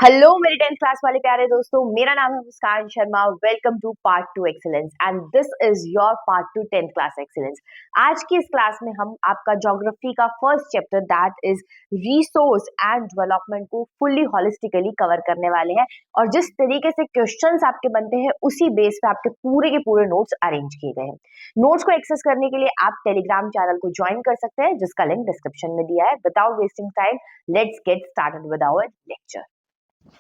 Hello मेरे 10th class वाले प्यारे दोस्तों, मेरा नाम है Muskan Sharma. Welcome to part two excellence and this is your part two 10th class excellence. आज की इस क्लास में हम आपका ज्योग्राफी का first chapter that is resource and development को फुल्ली हॉलिस्टिकली कवर करने वाले हैं। और जिस तरीके से क्वेश्चंस आपके बनते हैं उसी बेस पे आपके पूरे के पूरे नोट्स अरेंज किए गए हैं। नोट्स को एक्सेस करने के लिए आप टेलीग्राम चैनल को ज्वाइन कर सकते हैं जिसका लिंक डिस्क्रिप्शन में दिया है। Without wasting time let's get started with our lecture.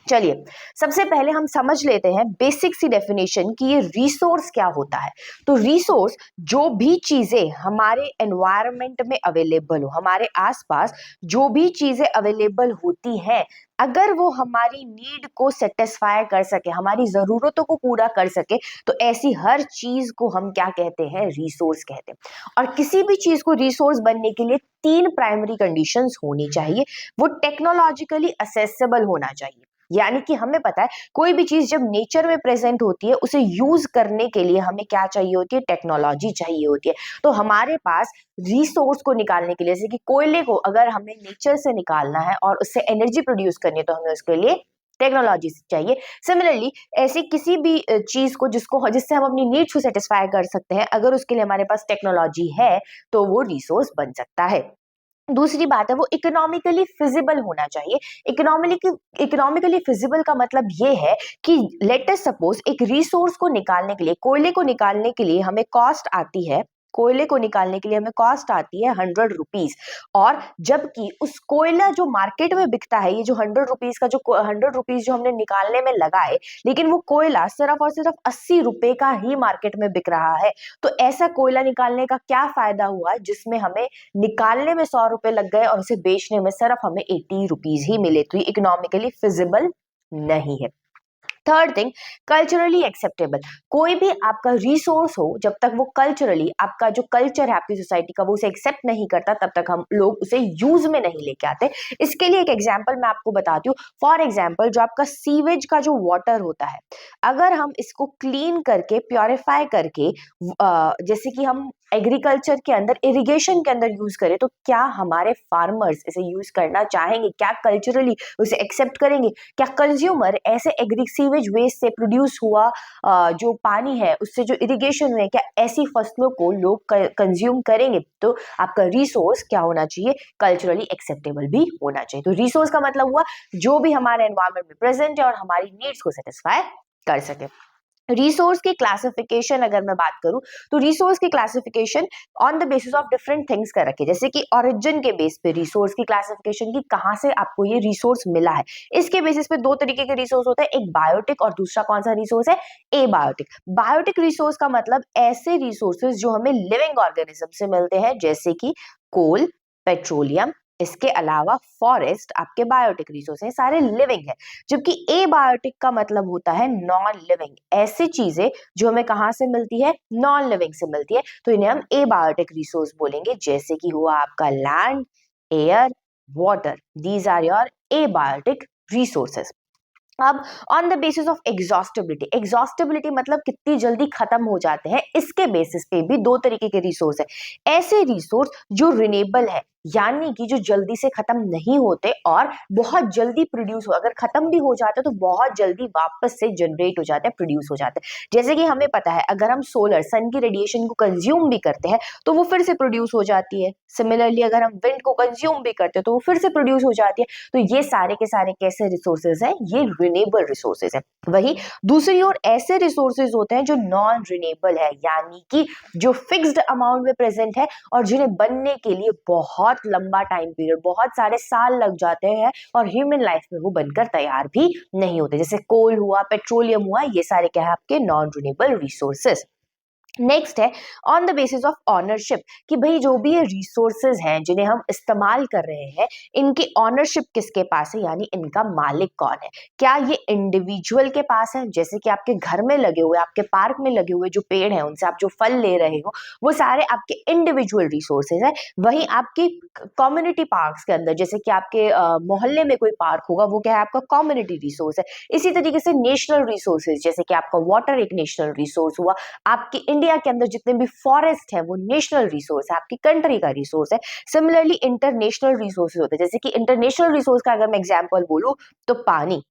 चलिए, सबसे पहले हम समझ लेते हैं बेसिक सी डेफिनेशन कि ये रिसोर्स क्या होता है। तो रिसोर्स जो भी चीजें हमारे एनवायरनमेंट में अवेलेबल हो, हमारे आसपास जो भी चीजें अवेलेबल होती हैं, अगर वो हमारी नीड को सेटिस्फाई कर सके, हमारी जरूरतों को पूरा कर सके, तो ऐसी हर चीज को हम क्या कहते हैं? रिसोर्स कहते हैं। और किसी भी चीज को रिसोर्स बनने के लिए तीन प्राइमरी कंडीशंस होनी चाहिए। वो टेक्नोलॉजिकली असेसेबल होना चाहिए, यानी कि हमें पता है कोई भी चीज जब नेचर में प्रेजेंट होती है उसे यूज करने के लिए हमें क्या चाहिए होती है? टेक्नोलॉजी चाहिए होती है। तो हमारे पास रिसोर्स को निकालने के लिए, जैसे कि कोयले को अगर हमें नेचर से निकालना है और उससे एनर्जी प्रोड्यूस करनी है, तो हमें उसके लिए टेक्नोलॉजी चाहिए। सिमिलरली ऐसी किसी भी चीज को जिससे हम अपनी नीड्स को सेटिस्फाई कर सकते हैं, अगर उसके लिए हमारे पास टेक्नोलॉजी है तो वो रिसोर्स बन सकता है। दूसरी बात है वो इकोनॉमिकली फिजिबल होना चाहिए। इकोनॉमिकली फिजिबल का मतलब ये है कि लेट अस सपोज एक रिसोर्स को निकालने के लिए, कोयले को निकालने के लिए हमें कॉस्ट आती है, कोयले को निकालने के लिए हमें कॉस्ट आती है 100 रुपीज। और जबकि उस कोयला जो मार्केट में बिकता है, ये जो 100 रुपीज का, जो 100 रुपीज जो हमने निकालने में लगाए, लेकिन वो कोयला सिर्फ और सिर्फ 80 रुपए का ही मार्केट में बिक रहा है। तो ऐसा कोयला निकालने का क्या फायदा हुआ जिसमें हमें निकालने में 100 रुपए लग गए और उसे बेचने में सिर्फ हमें 80 रुपीज ही मिले? तो ये इकोनॉमिकली फिजिबल नहीं है। Third thing, culturally acceptable. कोई भी आपका रिसोर्स हो, जब तक वो कल्चरली, आपका जो कल्चर है आपकी सोसाइटी का, वो उसे एक्सेप्ट नहीं करता, तब तक हम लोग उसे यूज में नहीं लेके आते। इसके लिए एक एग्जाम्पल मैं आपको बताती हूँ। फॉर एग्जाम्पल, जो आपका सीवेज का जो वाटर होता है, अगर हम इसको क्लीन करके, प्योरीफाई करके, जैसे कि हम एग्रीकल्चर के अंदर, इरिगेशन के अंदर यूज करें, तो क्या हमारे फार्मर्स इसे यूज करना चाहेंगे? क्या कल्चरली उसे एक्सेप्ट करेंगे? क्या कंज्यूमर ऐसे एग्री सीवेज वेस्ट से प्रोड्यूस हुआ जो पानी है, उससे जो इरिगेशन हुए, क्या ऐसी फसलों को लोग कंज्यूम करेंगे? तो आपका रिसोर्स क्या होना चाहिए? कल्चरली एक्सेप्टेबल भी होना चाहिए। तो रिसोर्स का मतलब हुआ जो भी हमारे एनवायरमेंट में प्रेजेंट है और हमारी नीड्स को सेटिस्फाई कर सके। रिसोर्स की क्लासिफिकेशन अगर मैं बात करूं, तो रिसोर्स की classification on the basis of different things कर रखी है। जैसे कि ओरिजिन के बेस पे रिसोर्स की क्लासिफिकेशन की, कहां से आपको ये रिसोर्स मिला है, इसके बेसिस पे दो तरीके के रिसोर्स होते हैं, एक बायोटिक और दूसरा कौन सा रिसोर्स है? ए बायोटिक। बायोटिक रिसोर्स का मतलब ऐसे रिसोर्सेज जो हमें लिविंग ऑर्गेनिज्म से मिलते हैं, जैसे कि कोल, पेट्रोलियम, इसके अलावा फॉरेस्ट आपके बायोटिक रिसोर्स हैं, सारे लिविंग है। जबकि एबायोटिक का मतलब होता है नॉन लिविंग, ऐसी चीजें जो हमें कहां से मिलती है? नॉन लिविंग से मिलती है, तो इन्हें हम एबायोटिक रिसोर्स बोलेंगे। जैसे कि हुआ आपका land, air, water, these are your abiotic resources. अब on the basis of exhaustibility, exhaustibility मतलब कितनी जल्दी खत्म हो जाते हैं, इसके बेसिस पे भी दो तरीके के रिसोर्स है। ऐसे रिसोर्स जो रिन्यूएबल है, यानी कि जो जल्दी से खत्म नहीं होते और बहुत जल्दी प्रोड्यूस हो, अगर खत्म भी हो जाते तो बहुत जल्दी वापस से जनरेट हो जाते हैं, प्रोड्यूस हो जाते हैं। जैसे कि हमें पता है अगर हम सोलर सन की रेडिएशन को कंज्यूम भी करते हैं तो वो फिर से प्रोड्यूस हो जाती है। सिमिलरली अगर हम विंड को कंज्यूम भी करते हैं तो वो फिर से प्रोड्यूस हो जाती है। तो ये सारे के सारे कैसे रिसोर्सेज हैं? ये रिन्यूएबल रिसोर्सेज है। वही दूसरी ओर ऐसे रिसोर्सेज होते हैं जो नॉन रिन्यूएबल है, यानी कि जो फिक्स्ड अमाउंट में प्रेजेंट है और जिन्हें बनने के लिए बहुत लंबा टाइम पीरियड, बहुत सारे साल लग जाते हैं और ह्यूमन लाइफ में वो बनकर तैयार भी नहीं होते। जैसे कोल हुआ, पेट्रोलियम हुआ, ये सारे क्या है? आपके नॉन रिन्यूएबल रिसोर्सेज। नेक्स्ट है on the basis of ownership, कि भाई जो भी ये रिसोर्सेज हैं जिन्हें हम इस्तेमाल कर रहे हैं, इनकी ऑनरशिप किसके पास है, यानी इनका मालिक कौन है? क्या ये इंडिविजुअल के पास है? जैसे कि आपके घर में लगे हुए, आपके पार्क में लगे हुए जो पेड़ हैं, उनसे आप जो फल ले रहे हो, वो सारे आपके इंडिविजुअल रिसोर्सेज है। वहीं आपकी कम्युनिटी पार्क्स के अंदर, जैसे कि आपके मोहल्ले में कोई पार्क होगा, वो क्या है? आपका कम्युनिटी रिसोर्स है। इसी तरीके से नेशनल रिसोर्सेज, जैसे कि आपका वाटर एक नेशनल रिसोर्स हुआ, आपके इंडिया के अंदर जितने भी फॉरेस्ट है वो नेशनल रिसोर्स है, आपकी कंट्री का रिसोर्स है। सिमिलरली इंटरनेशनल रिसोर्सेज होते हैं, जैसे कि इंटरनेशनल रिसोर्स का अगर मैं एग्जांपल बोलूं तो पानी,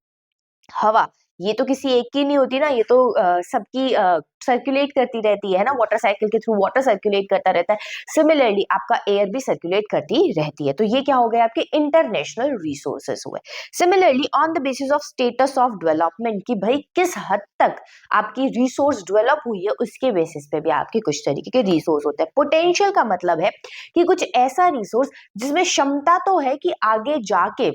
हवा, ये तो किसी एक की नहीं होती ना, ये तो सबकी सर्कुलेट करती रहती है ना, वाटर साइकिल के थ्रू वाटर सर्कुलेट करता रहता है। सिमिलरली आपका एयर भी सर्कुलेट करती रहती है। तो ये क्या हो गया, आपके इंटरनेशनल रिसोर्सेस हुए। Similarly on the basis of status of development, कि भाई किस हद तक आपकी रिसोर्स डेवलप हुई है, उसके बेसिस पे भी आपके कुछ तरीके के रिसोर्स होते हैं। पोटेंशियल का मतलब है कि कुछ ऐसा रिसोर्स जिसमें क्षमता तो है कि आगे जाके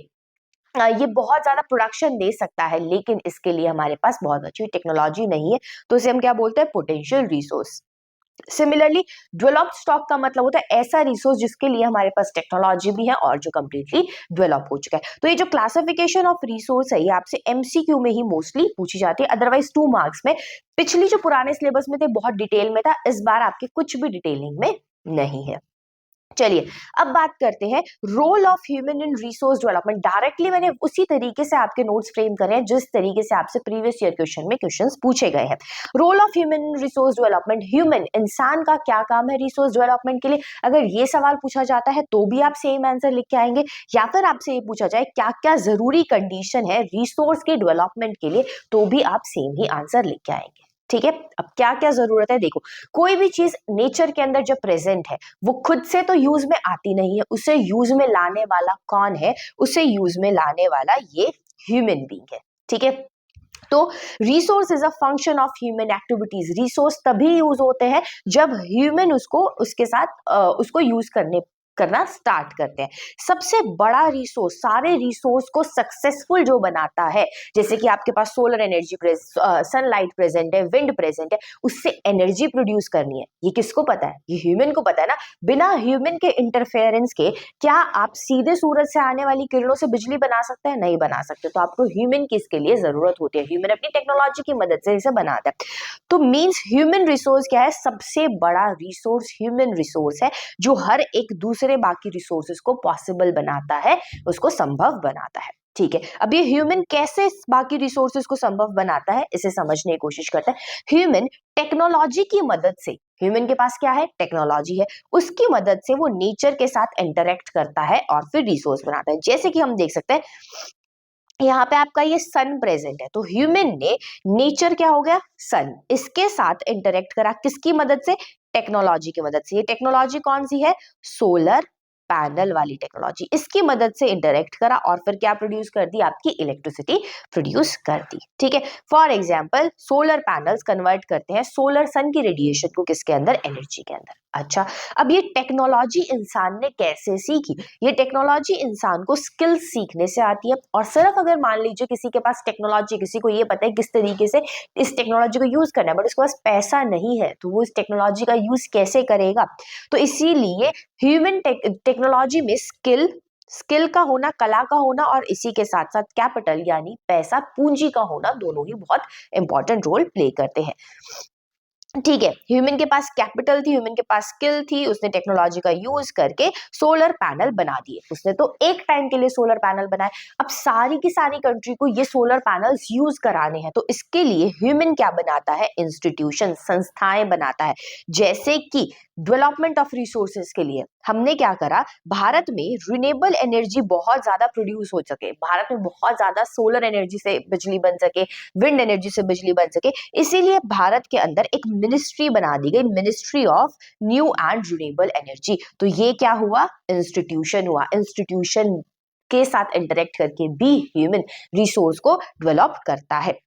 ये बहुत ज्यादा प्रोडक्शन दे सकता है, लेकिन इसके लिए हमारे पास बहुत अच्छी टेक्नोलॉजी नहीं है, तो इसे हम क्या बोलते हैं, potential resource. Similarly developed stock का मतलब होता है ऐसा रिसोर्स जिसके लिए हमारे पास टेक्नोलॉजी भी है और जो कंप्लीटली डेवलप हो चुका है। तो ये जो क्लासिफिकेशन ऑफ रिसोर्स है, ये आपसे एमसीक्यू में ही मोस्टली पूछी जाती है, अदरवाइज 2 मार्क्स में। पिछली जो पुराने सिलेबस में थे बहुत डिटेल में था, इस बार आपके कुछ भी डिटेलिंग में नहीं है। चलिए अब बात करते हैं role of human in resource development. Directly मैंने उसी तरीके से आपके नोट्स फ्रेम करे हैं जिस तरीके से आपसे प्रीवियस ईयर क्वेश्चन में क्वेश्चंस पूछे गए हैं। Role of human in resource development, human इंसान का क्या काम है रिसोर्स डेवलपमेंट के लिए, अगर ये सवाल पूछा जाता है तो भी आप सेम आंसर लिख के आएंगे, या फिर आपसे ये पूछा जाए क्या क्या जरूरी कंडीशन है रिसोर्स के डेवलपमेंट के लिए, तो भी आप सेम ही आंसर लिख के आएंगे। ठीक है, अब क्या क्या जरूरत है, देखो कोई भी चीज नेचर के अंदर जब प्रेजेंट है वो खुद से तो यूज में आती नहीं है, उसे यूज में लाने वाला कौन है, उसे यूज में लाने वाला ये ह्यूमन बीइंग है। ठीक है, तो resource is a function of human activities. Resource तभी यूज होते हैं जब ह्यूमन उसको उसके साथ उसको यूज करना स्टार्ट करते हैं। सबसे बड़ा रिसोर्स, सारे रिसोर्स को सक्सेसफुल जो बनाता है, जैसे कि आपके पास सोलर एनर्जी, सनलाइट प्रेजेंट है, विंड प्रेजेंट है, उससे एनर्जी प्रोड्यूस करनी है, ये किसको पता है, ये ह्यूमन को पता है ना। बिना ह्यूमन के इंटरफेरेंस के क्या आप सीधे सूरज से आने वाली किरणों से बिजली बना सकते हैं, नहीं बना सकते। तो आपको ह्यूमन की इसके लिए जरूरत होती है, ह्यूमन अपनी टेक्नोलॉजी की मदद से इसे बनाता है। तो मींस ह्यूमन रिसोर्स क्या है, सबसे बड़ा रिसोर्स ह्यूमन रिसोर्स है, जो हर एक दूसरे बाकी रिसोर्सेज को पॉसिबल बनाता है, उसको संभव बनाता है। ठीक है, अब ये ह्यूमन कैसे बाकी रिसोर्सेज को संभव बनाता है, इसे समझने की कोशिश करते हैं। ह्यूमन टेक्नोलॉजी की मदद से, ह्यूमन के पास क्या है, टेक्नोलॉजी है, उसकी मदद से वो नेचर के साथ इंटरेक्ट करता है और फिर रिसोर्स बनाता है। जैसे कि हम देख सकते हैं यहाँ पे आपका ये सन प्रेजेंट है, तो ह्यूमन ने नेचर क्या हो गया, सन, इसके साथ इंटरेक्ट करा, किसकी मदद से, टेक्नोलॉजी की मदद से। ये टेक्नोलॉजी कौन सी है, सोलर पैनल वाली टेक्नोलॉजी, इसकी मदद से इंटरेक्ट करा और फिर क्या प्रोड्यूस कर दी, आपकी इलेक्ट्रिसिटी प्रोड्यूस कर दी। ठीक है, for example solar panels convert करते हैं सोलर सन की रेडिएशन को किसके अंदर, एनर्जी के अंदर। अच्छा, अब ये टेक्नोलॉजी इंसान ने कैसे सीखी, ये टेक्नोलॉजी इंसान को स्किल्स सीखने से आती है। और सिर्फ अगर मान लीजिए किसी के पास टेक्नोलॉजी, किसी को ये पता है किस तरीके से इस टेक्नोलॉजी को यूज करना है, बट उसके पास पैसा नहीं है, तो वो इस टेक्नोलॉजी का यूज कैसे करेगा। तो इसीलिए ह्यूमन टेक्नोलॉजी में स्किल का होना, कला का होना, और इसी के साथ साथ कैपिटल यानी पैसा, पूंजी का होना, दोनों ही बहुत इंपॉर्टेंट रोल प्ले करते हैं। ठीक है, ह्यूमन के पास कैपिटल थी, ह्यूमन के पास स्किल थी, उसने टेक्नोलॉजी का यूज करके सोलर पैनल बना दिए। उसने तो एक टाइम के लिए सोलर पैनल बनाए, अब सारी की सारी कंट्री को ये सोलर पैनल्स यूज कराने हैं, तो इसके लिए ह्यूमन क्या बनाता है, इंस्टीट्यूशन, संस्थाएं बनाता है। जैसे कि डेवलपमेंट ऑफ रिसोर्सेज के लिए हमने क्या करा, भारत में रिन्यूएबल एनर्जी बहुत ज्यादा प्रोड्यूस हो सके, भारत में बहुत ज्यादा सोलर एनर्जी से बिजली बन सके, विंड एनर्जी से बिजली बन सके, इसीलिए भारत के अंदर एक मिनिस्ट्री बना दी गई, ministry of new and renewable energy. तो ये क्या हुआ, इंस्टीट्यूशन हुआ। इंस्टीट्यूशन के साथ इंटरेक्ट करके भी ह्यूमन रिसोर्स को डेवलप करता है।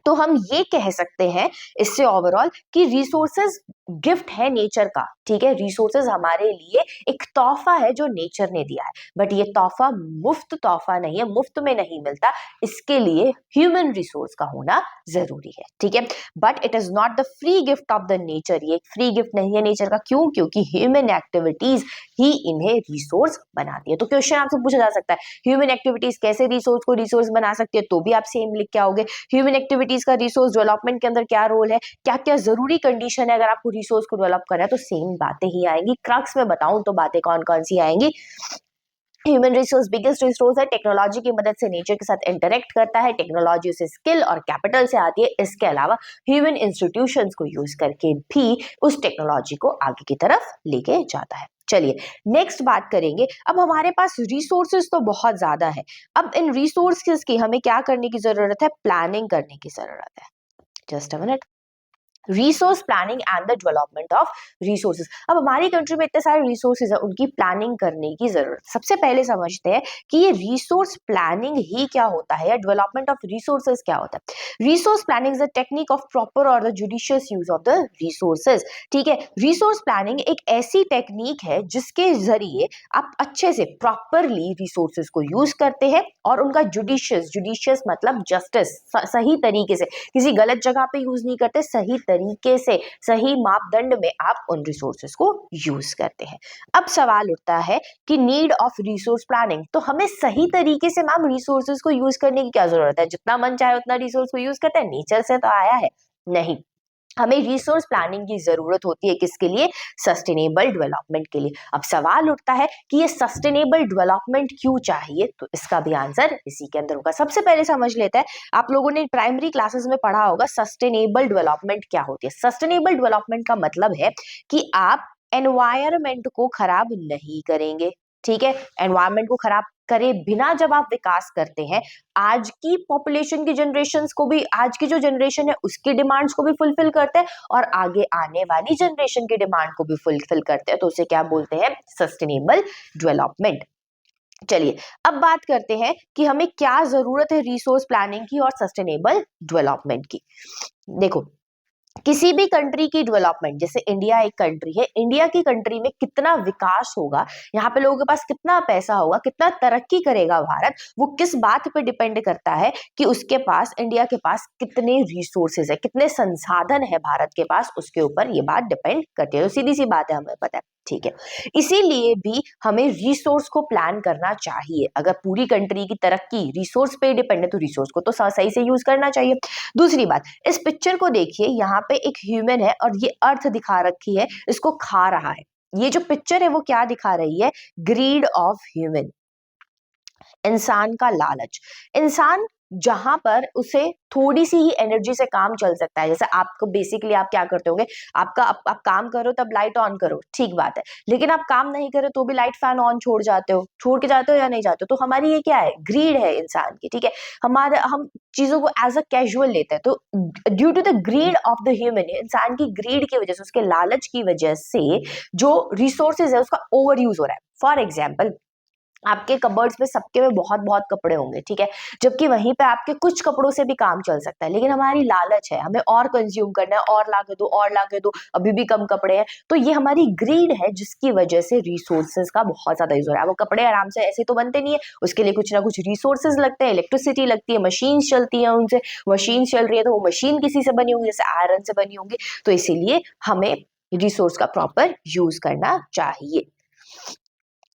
तो हम ये कह सकते हैं इससे ओवरऑल कि रिसोर्सेज गिफ्ट है नेचर का। ठीक है, रिसोर्सेज हमारे लिए एक तोहफा है जो नेचर ने दिया है, बट ये तोहफा मुफ्त तोहफा नहीं है, मुफ्त में नहीं मिलता, इसके लिए ह्यूमन रिसोर्स का होना जरूरी है। ठीक है, but it is not the free gift of the nature, ये फ्री गिफ्ट नहीं है नेचर का। क्यों, क्योंकि ह्यूमन एक्टिविटीज ही इन्हें रिसोर्स बनाती है। तो क्वेश्चन आपसे पूछा जा सकता है, ह्यूमन एक्टिविटीज कैसे रिसोर्स को रिसोर्स बना सकती है, तो भी आप सेम लिख के आओगे। ह्यूमन एक्टिविटीज का रिसोर्स डेवलपमेंट के अंदर क्या रोल है, क्या क्या जरूरी कंडीशन है अगर आपको रिसोर्स को डेवलप करना है, तो सेम बातें ही आएंगी। क्रक्स में बताऊं तो बातें कौन कौन सी आएंगी, ह्यूमन रिसोर्स बिगेस्ट रिसोर्स है, टेक्नोलॉजी की मदद से नेचर के साथ इंटरेक्ट करता है, टेक्नोलॉजी से स्किल और कैपिटल से आती है, इसके अलावा ह्यूमन इंस्टीट्यूशंस को यूज करके भी उस टेक्नोलॉजी को आगे की तरफ लेके जाता है। चलिए नेक्स्ट बात करेंगे। अब हमारे पास रिसोर्सेज तो बहुत ज्यादा है, अब इन रिसोर्सेज की हमें क्या करने की जरूरत है, प्लानिंग करने की जरूरत है। Just a minute. Resource planning and the development of resources. अब हमारी कंट्री में इतने सारे रिसोर्सेज है, उनकी प्लानिंग करने की जरूरत। सबसे पहले समझते हैं कि ये रिसोर्स प्लानिंग ही क्या होता है या डेवलपमेंट ऑफ रिसोर्सेज क्या होता है। Resource planning is the technique of proper और the judicious use of the resources. ठीक है, रिसोर्स प्लानिंग एक ऐसी टेक्निक है जिसके जरिए आप अच्छे से प्रॉपरली रिसोर्सेज को यूज करते हैं और उनका जुडिशियस मतलब जस्टिस, सही तरीके से, किसी गलत जगह पे यूज नहीं करते, सही तरीके से सही मापदंड में आप उन रिसोर्सेज को यूज करते हैं। अब सवाल उठता है कि नीड ऑफ रिसोर्स प्लानिंग, तो हमें सही तरीके से मैम रिसोर्सेज को यूज करने की क्या जरूरत है, जितना मन चाहे उतना रिसोर्स को यूज करते हैं, नेचर से तो आया है? नहीं, हमें रिसोर्स प्लानिंग की जरूरत होती है, किसके लिए, सस्टेनेबल डेवलपमेंट के लिए। अब सवाल उठता है कि ये सस्टेनेबल डेवलपमेंट क्यों चाहिए, तो इसका भी आंसर इसी के अंदर होगा। सबसे पहले समझ लेते हैं, आप लोगों ने प्राइमरी क्लासेस में पढ़ा होगा सस्टेनेबल डेवलपमेंट क्या होती है। सस्टेनेबल डेवलपमेंट का मतलब है कि आप एनवायरमेंट को खराब नहीं करेंगे। ठीक है, एनवायरमेंट को खराब करे बिना जब आप विकास करते हैं, आज की पॉपुलेशन की जनरेशंस को भी, आज की जो जनरेशन है उसकी डिमांड्स को भी फुलफिल करते हैं और आगे आने वाली जनरेशन की डिमांड को भी फुलफिल करते हैं, तो उसे क्या बोलते हैं, सस्टेनेबल डेवलपमेंट। चलिए अब बात करते हैं कि हमें क्या जरूरत है रिसोर्स प्लानिंग की और सस्टेनेबल डेवलपमेंट की। देखो, किसी भी कंट्री की डेवलपमेंट, जैसे इंडिया एक कंट्री है, इंडिया की कंट्री में कितना विकास होगा, यहाँ पे लोगों के पास कितना पैसा होगा, कितना तरक्की करेगा भारत, वो किस बात पे डिपेंड करता है कि उसके पास, इंडिया के पास कितने रिसोर्सेज है, कितने संसाधन है भारत के पास, उसके ऊपर ये बात डिपेंड करती है। तो सीधी सी बात है, हमें पता है। ठीक है, इसीलिए भी हमें रिसोर्स को प्लान करना चाहिए। अगर पूरी कंट्री की तरक्की रिसोर्स पे डिपेंड है तो रिसोर्स को तो सही से यूज करना चाहिए। दूसरी बात, इस पिक्चर को देखिए, यहाँ पे एक ह्यूमन है और ये अर्थ दिखा रखी है, इसको खा रहा है। ये जो पिक्चर है वो क्या दिखा रही है, ग्रीड ऑफ ह्यूमन, इंसान का लालच। इंसान जहां पर उसे थोड़ी सी ही एनर्जी से काम चल सकता है, जैसे आपको बेसिकली आप क्या करते होंगे, आप काम करो तब लाइट ऑन करो, ठीक बात है, लेकिन आप काम नहीं करो तो भी लाइट फैन ऑन छोड़ जाते हो, छोड़ के जाते हो या नहीं जाते हो, तो हमारी ये क्या है, ग्रीड है इंसान की। ठीक है, हमारे हम चीजों को एज अ कैजुअल लेते हैं, तो due to the greed of the human, इंसान की ग्रीड की वजह से, उसके लालच की वजह से जो रिसोर्सेज है उसका ओवर यूज हो रहा है। फॉर एग्जाम्पल, आपके कबर्ड्स में सबके में बहुत बहुत कपड़े होंगे, ठीक है, जबकि वहीं पे आपके कुछ कपड़ों से भी काम चल सकता है, लेकिन हमारी लालच है, हमें और कंज्यूम करना है, और लाके दो, और लाके दो, अभी भी कम कपड़े हैं, तो ये हमारी ग्रीड है जिसकी वजह से रिसोर्सेज का बहुत ज्यादा यूज हो रहा है। वो कपड़े आराम से ऐसे तो बनते नहीं है, उसके लिए कुछ ना कुछ रिसोर्सेज लगते हैं, इलेक्ट्रिसिटी लगती है, मशीन चलती है, उनसे मशीन चल रही है तो वो मशीन किसी से बनी होंगी, जैसे आयरन से बनी होंगी, तो इसीलिए हमें रिसोर्स का प्रॉपर यूज करना चाहिए।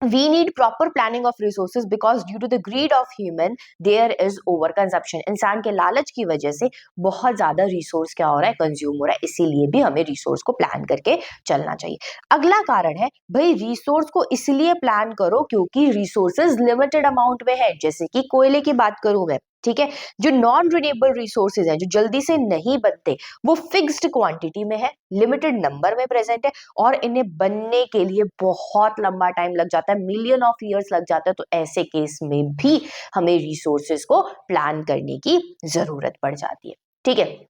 We need proper planning of resources because due to the greed of human there is overconsumption। इंसान के लालच की वजह से बहुत ज्यादा रिसोर्स क्या हो रहा है, कंज्यूम हो रहा है, इसीलिए भी हमें रिसोर्स को प्लान करके चलना चाहिए। अगला कारण है भाई, रिसोर्स को इसलिए प्लान करो क्योंकि रिसोर्सेज लिमिटेड अमाउंट में है। जैसे कि कोयले की बात करूं मैं, ठीक है, जो नॉन रिन्यूएबल रिसोर्सेज हैं, जो जल्दी से नहीं बनते, वो फिक्स्ड क्वांटिटी में है, लिमिटेड नंबर में प्रेजेंट है, और इन्हें बनने के लिए बहुत लंबा टाइम लग जाता है, मिलियन ऑफ ईयर्स लग जाता है, तो ऐसे केस में भी हमें रिसोर्सेज को प्लान करने की जरूरत पड़ जाती है। ठीक है,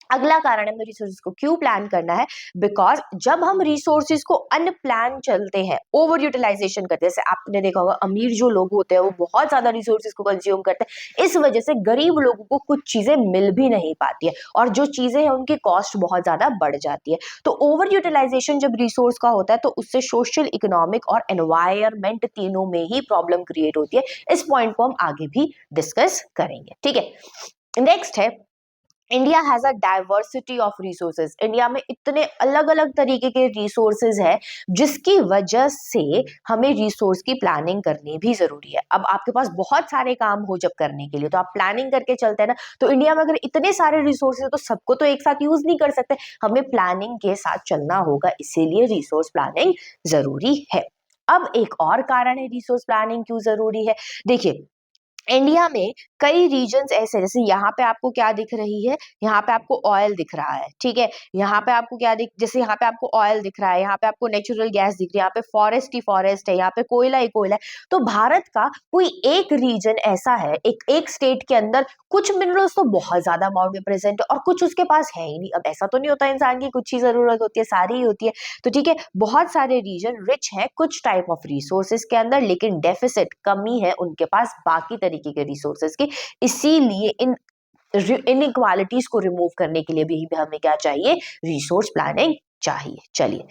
अगला कारण है हमें रिसोर्सेज को क्यों प्लान करना है, बिकॉज जब हम रिसोर्सेज को अनप्लान चलते हैं, ओवर यूटिलाइजेशन करते हैं, जैसे आपने देखा होगा अमीर जो लोग होते हैं वो बहुत ज्यादा रिसोर्सेज को कंज्यूम करते हैं, इस वजह से गरीब लोगों को कुछ चीजें मिल भी नहीं पाती है, और जो चीजें हैं उनकी कॉस्ट बहुत ज्यादा बढ़ जाती है। तो ओवर यूटिलाइजेशन जब रिसोर्स का होता है तो उससे सोशल, इकोनॉमिक और एनवायरमेंट तीनों में ही प्रॉब्लम क्रिएट होती है। इस पॉइंट को हम आगे भी डिस्कस करेंगे। ठीक है, नेक्स्ट है, India has a diversity of resources. India में इतने अलग अलग तरीके के रिसोर्सेज है जिसकी वजह से हमें रिसोर्स की प्लानिंग करनी भी जरूरी है। अब आपके पास बहुत सारे काम हो जब करने के लिए, तो आप प्लानिंग करके चलते हैं ना, तो इंडिया में अगर इतने सारे रिसोर्सेज है तो सबको तो एक साथ यूज नहीं कर सकते, हमें प्लानिंग के साथ चलना होगा, इसीलिए रिसोर्स प्लानिंग जरूरी है। अब एक और कारण है रिसोर्स प्लानिंग क्यों जरूरी है, देखिए इंडिया में कई रीजन्स ऐसे, जैसे यहाँ पे आपको क्या दिख रही है, यहाँ पे आपको ऑयल दिख रहा है, ठीक है, यहाँ पे आपको क्या दिख, जैसे यहाँ पे आपको ऑयल दिख रहा है, यहाँ पे आपको नेचुरल गैस दिख रही है, यहाँ पे फॉरेस्ट ही फॉरेस्ट है, यहाँ पे कोयला ही कोयला है। तो भारत का कोई एक रीजन ऐसा है, एक स्टेट के अंदर कुछ मिनरल्स तो बहुत ज्यादा अमाउंट में प्रेजेंट है और कुछ उसके पास है ही नहीं। अब ऐसा तो नहीं होता इंसान की कुछ ही जरूरत होती है, सारी ही होती है। तो ठीक है, बहुत सारे रीजन रिच है कुछ टाइप ऑफ रिसोर्सेज के अंदर, लेकिन डेफिसिट, कमी है उनके पास बाकी तरीके के रिसोर्सेज की। इसीलिए इन इनइक्वालिटीज को रिमूव करने के लिए भी हमें क्या चाहिए, रिसोर्स प्लानिंग चाहिए। चलिए,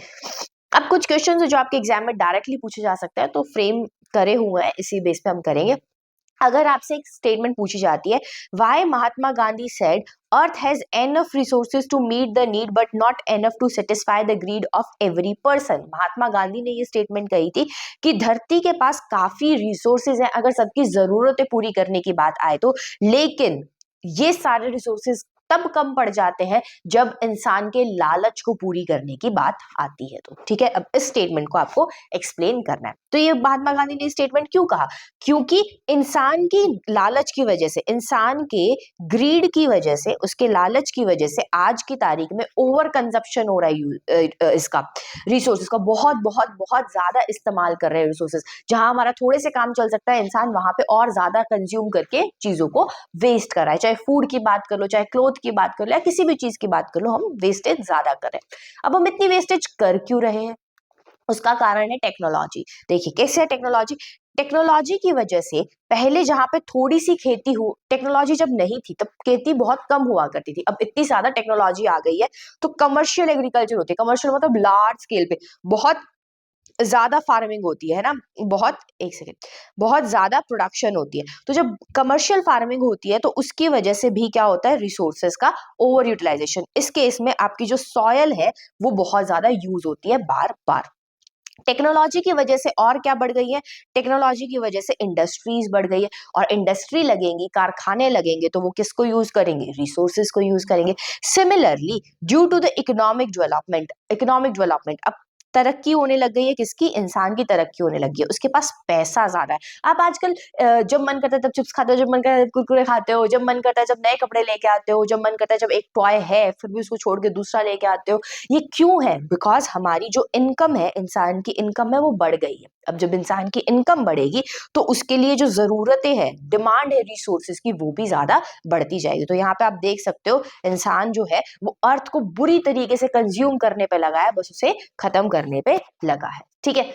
अब कुछ क्वेश्चन है जो आपके एग्जाम में डायरेक्टली पूछे जा सकते हैं, तो फ्रेम करे हुए हैं, इसी बेस पे हम करेंगे। अगर आपसे एक स्टेटमेंट पूछी जाती है, why Mahatma Gandhi said earth has enough resources to meet the need but not enough to satisfy the greed of every person. Mahatma Gandhi ने ये स्टेटमेंट कही थी कि धरती के पास काफी रिसोर्सेज हैं अगर सबकी जरूरतें पूरी करने की बात आए तो, लेकिन ये सारे रिसोर्सेज तब कम पड़ जाते हैं जब इंसान के लालच को पूरी करने की बात आती है। तो ठीक है, अब इस स्टेटमेंट को आपको एक्सप्लेन करना है। तो ये महात्मा गांधी ने स्टेटमेंट क्यों कहा, क्योंकि इंसान की लालच की वजह से, इंसान के ग्रीड की वजह से, उसके लालच की वजह से आज की तारीख में ओवर कंजप्शन हो रहा है इसका, रिसोर्सेज का बहुत बहुत बहुत ज्यादा इस्तेमाल कर रहे हैं रिसोर्सेज। जहां हमारा थोड़े से काम चल सकता है, इंसान वहां पे और ज्यादा कंज्यूम करके चीजों को वेस्ट कर रहा है। चाहे फूड की बात कर लो, चाहे क्लोथ की बात कर लो, या किसी भी चीज की बात कर लो, हम वेस्टेज ज्यादा कर रहे हैं। अब हम इतनी वेस्टेज कर क्यों रहे हैं, उसका कारण है टेक्नोलॉजी। देखिए कैसे है टेक्नोलॉजी, टेक्नोलॉजी की वजह से पहले जहां पे थोड़ी सी खेती हो, टेक्नोलॉजी जब नहीं थी तब खेती बहुत कम हुआ करती थी, अब इतनी ज्यादा टेक्नोलॉजी आ गई है तो कमर्शियल एग्रीकल्चर होती है, कमर्शियल मतलब लार्ज स्केल पे बहुत ज्यादा फार्मिंग होती है ना, बहुत, एक सेकेंड, बहुत ज्यादा प्रोडक्शन होती है। तो जब कमर्शियल फार्मिंग होती है तो उसकी वजह से भी क्या होता है, रिसोर्सेज का ओवर यूटिलाइजेशन। इस केस में आपकी जो सॉयल है वो बहुत ज्यादा यूज होती है बार बार। टेक्नोलॉजी की वजह से और क्या बढ़ गई है, टेक्नोलॉजी की वजह से इंडस्ट्रीज बढ़ गई है, और इंडस्ट्री लगेंगी, कारखाने लगेंगे तो वो किसको यूज करेंगे, रिसोर्सेज को यूज करेंगे। Similarly due to the economic development, अब तरक्की होने लग गई है, किसकी, इंसान की तरक्की होने लगी है, उसके पास पैसा ज्यादा है। आप आजकल जब मन करता है तब चिप्स खाते हो, जब मन करता है तब कुरकुरे खाते हो, जब मन करता है जब नए कपड़े लेके आते हो, जब मन करता है जब एक टॉय है फिर भी उसको छोड़ के दूसरा लेके आते हो। ये क्यों है, बिकॉज हमारी जो इनकम है, इंसान की इनकम है, वो बढ़ गई है। अब जब इंसान की इनकम बढ़ेगी तो उसके लिए जो जरूरतें हैं, डिमांड है रिसोर्सेज की, वो भी ज्यादा बढ़ती जाएगी। तो यहाँ पे आप देख सकते हो इंसान जो है वो अर्थ को बुरी तरीके से कंज्यूम करने पे लगा है, बस उसे खत्म करने पे लगा है। ठीक है,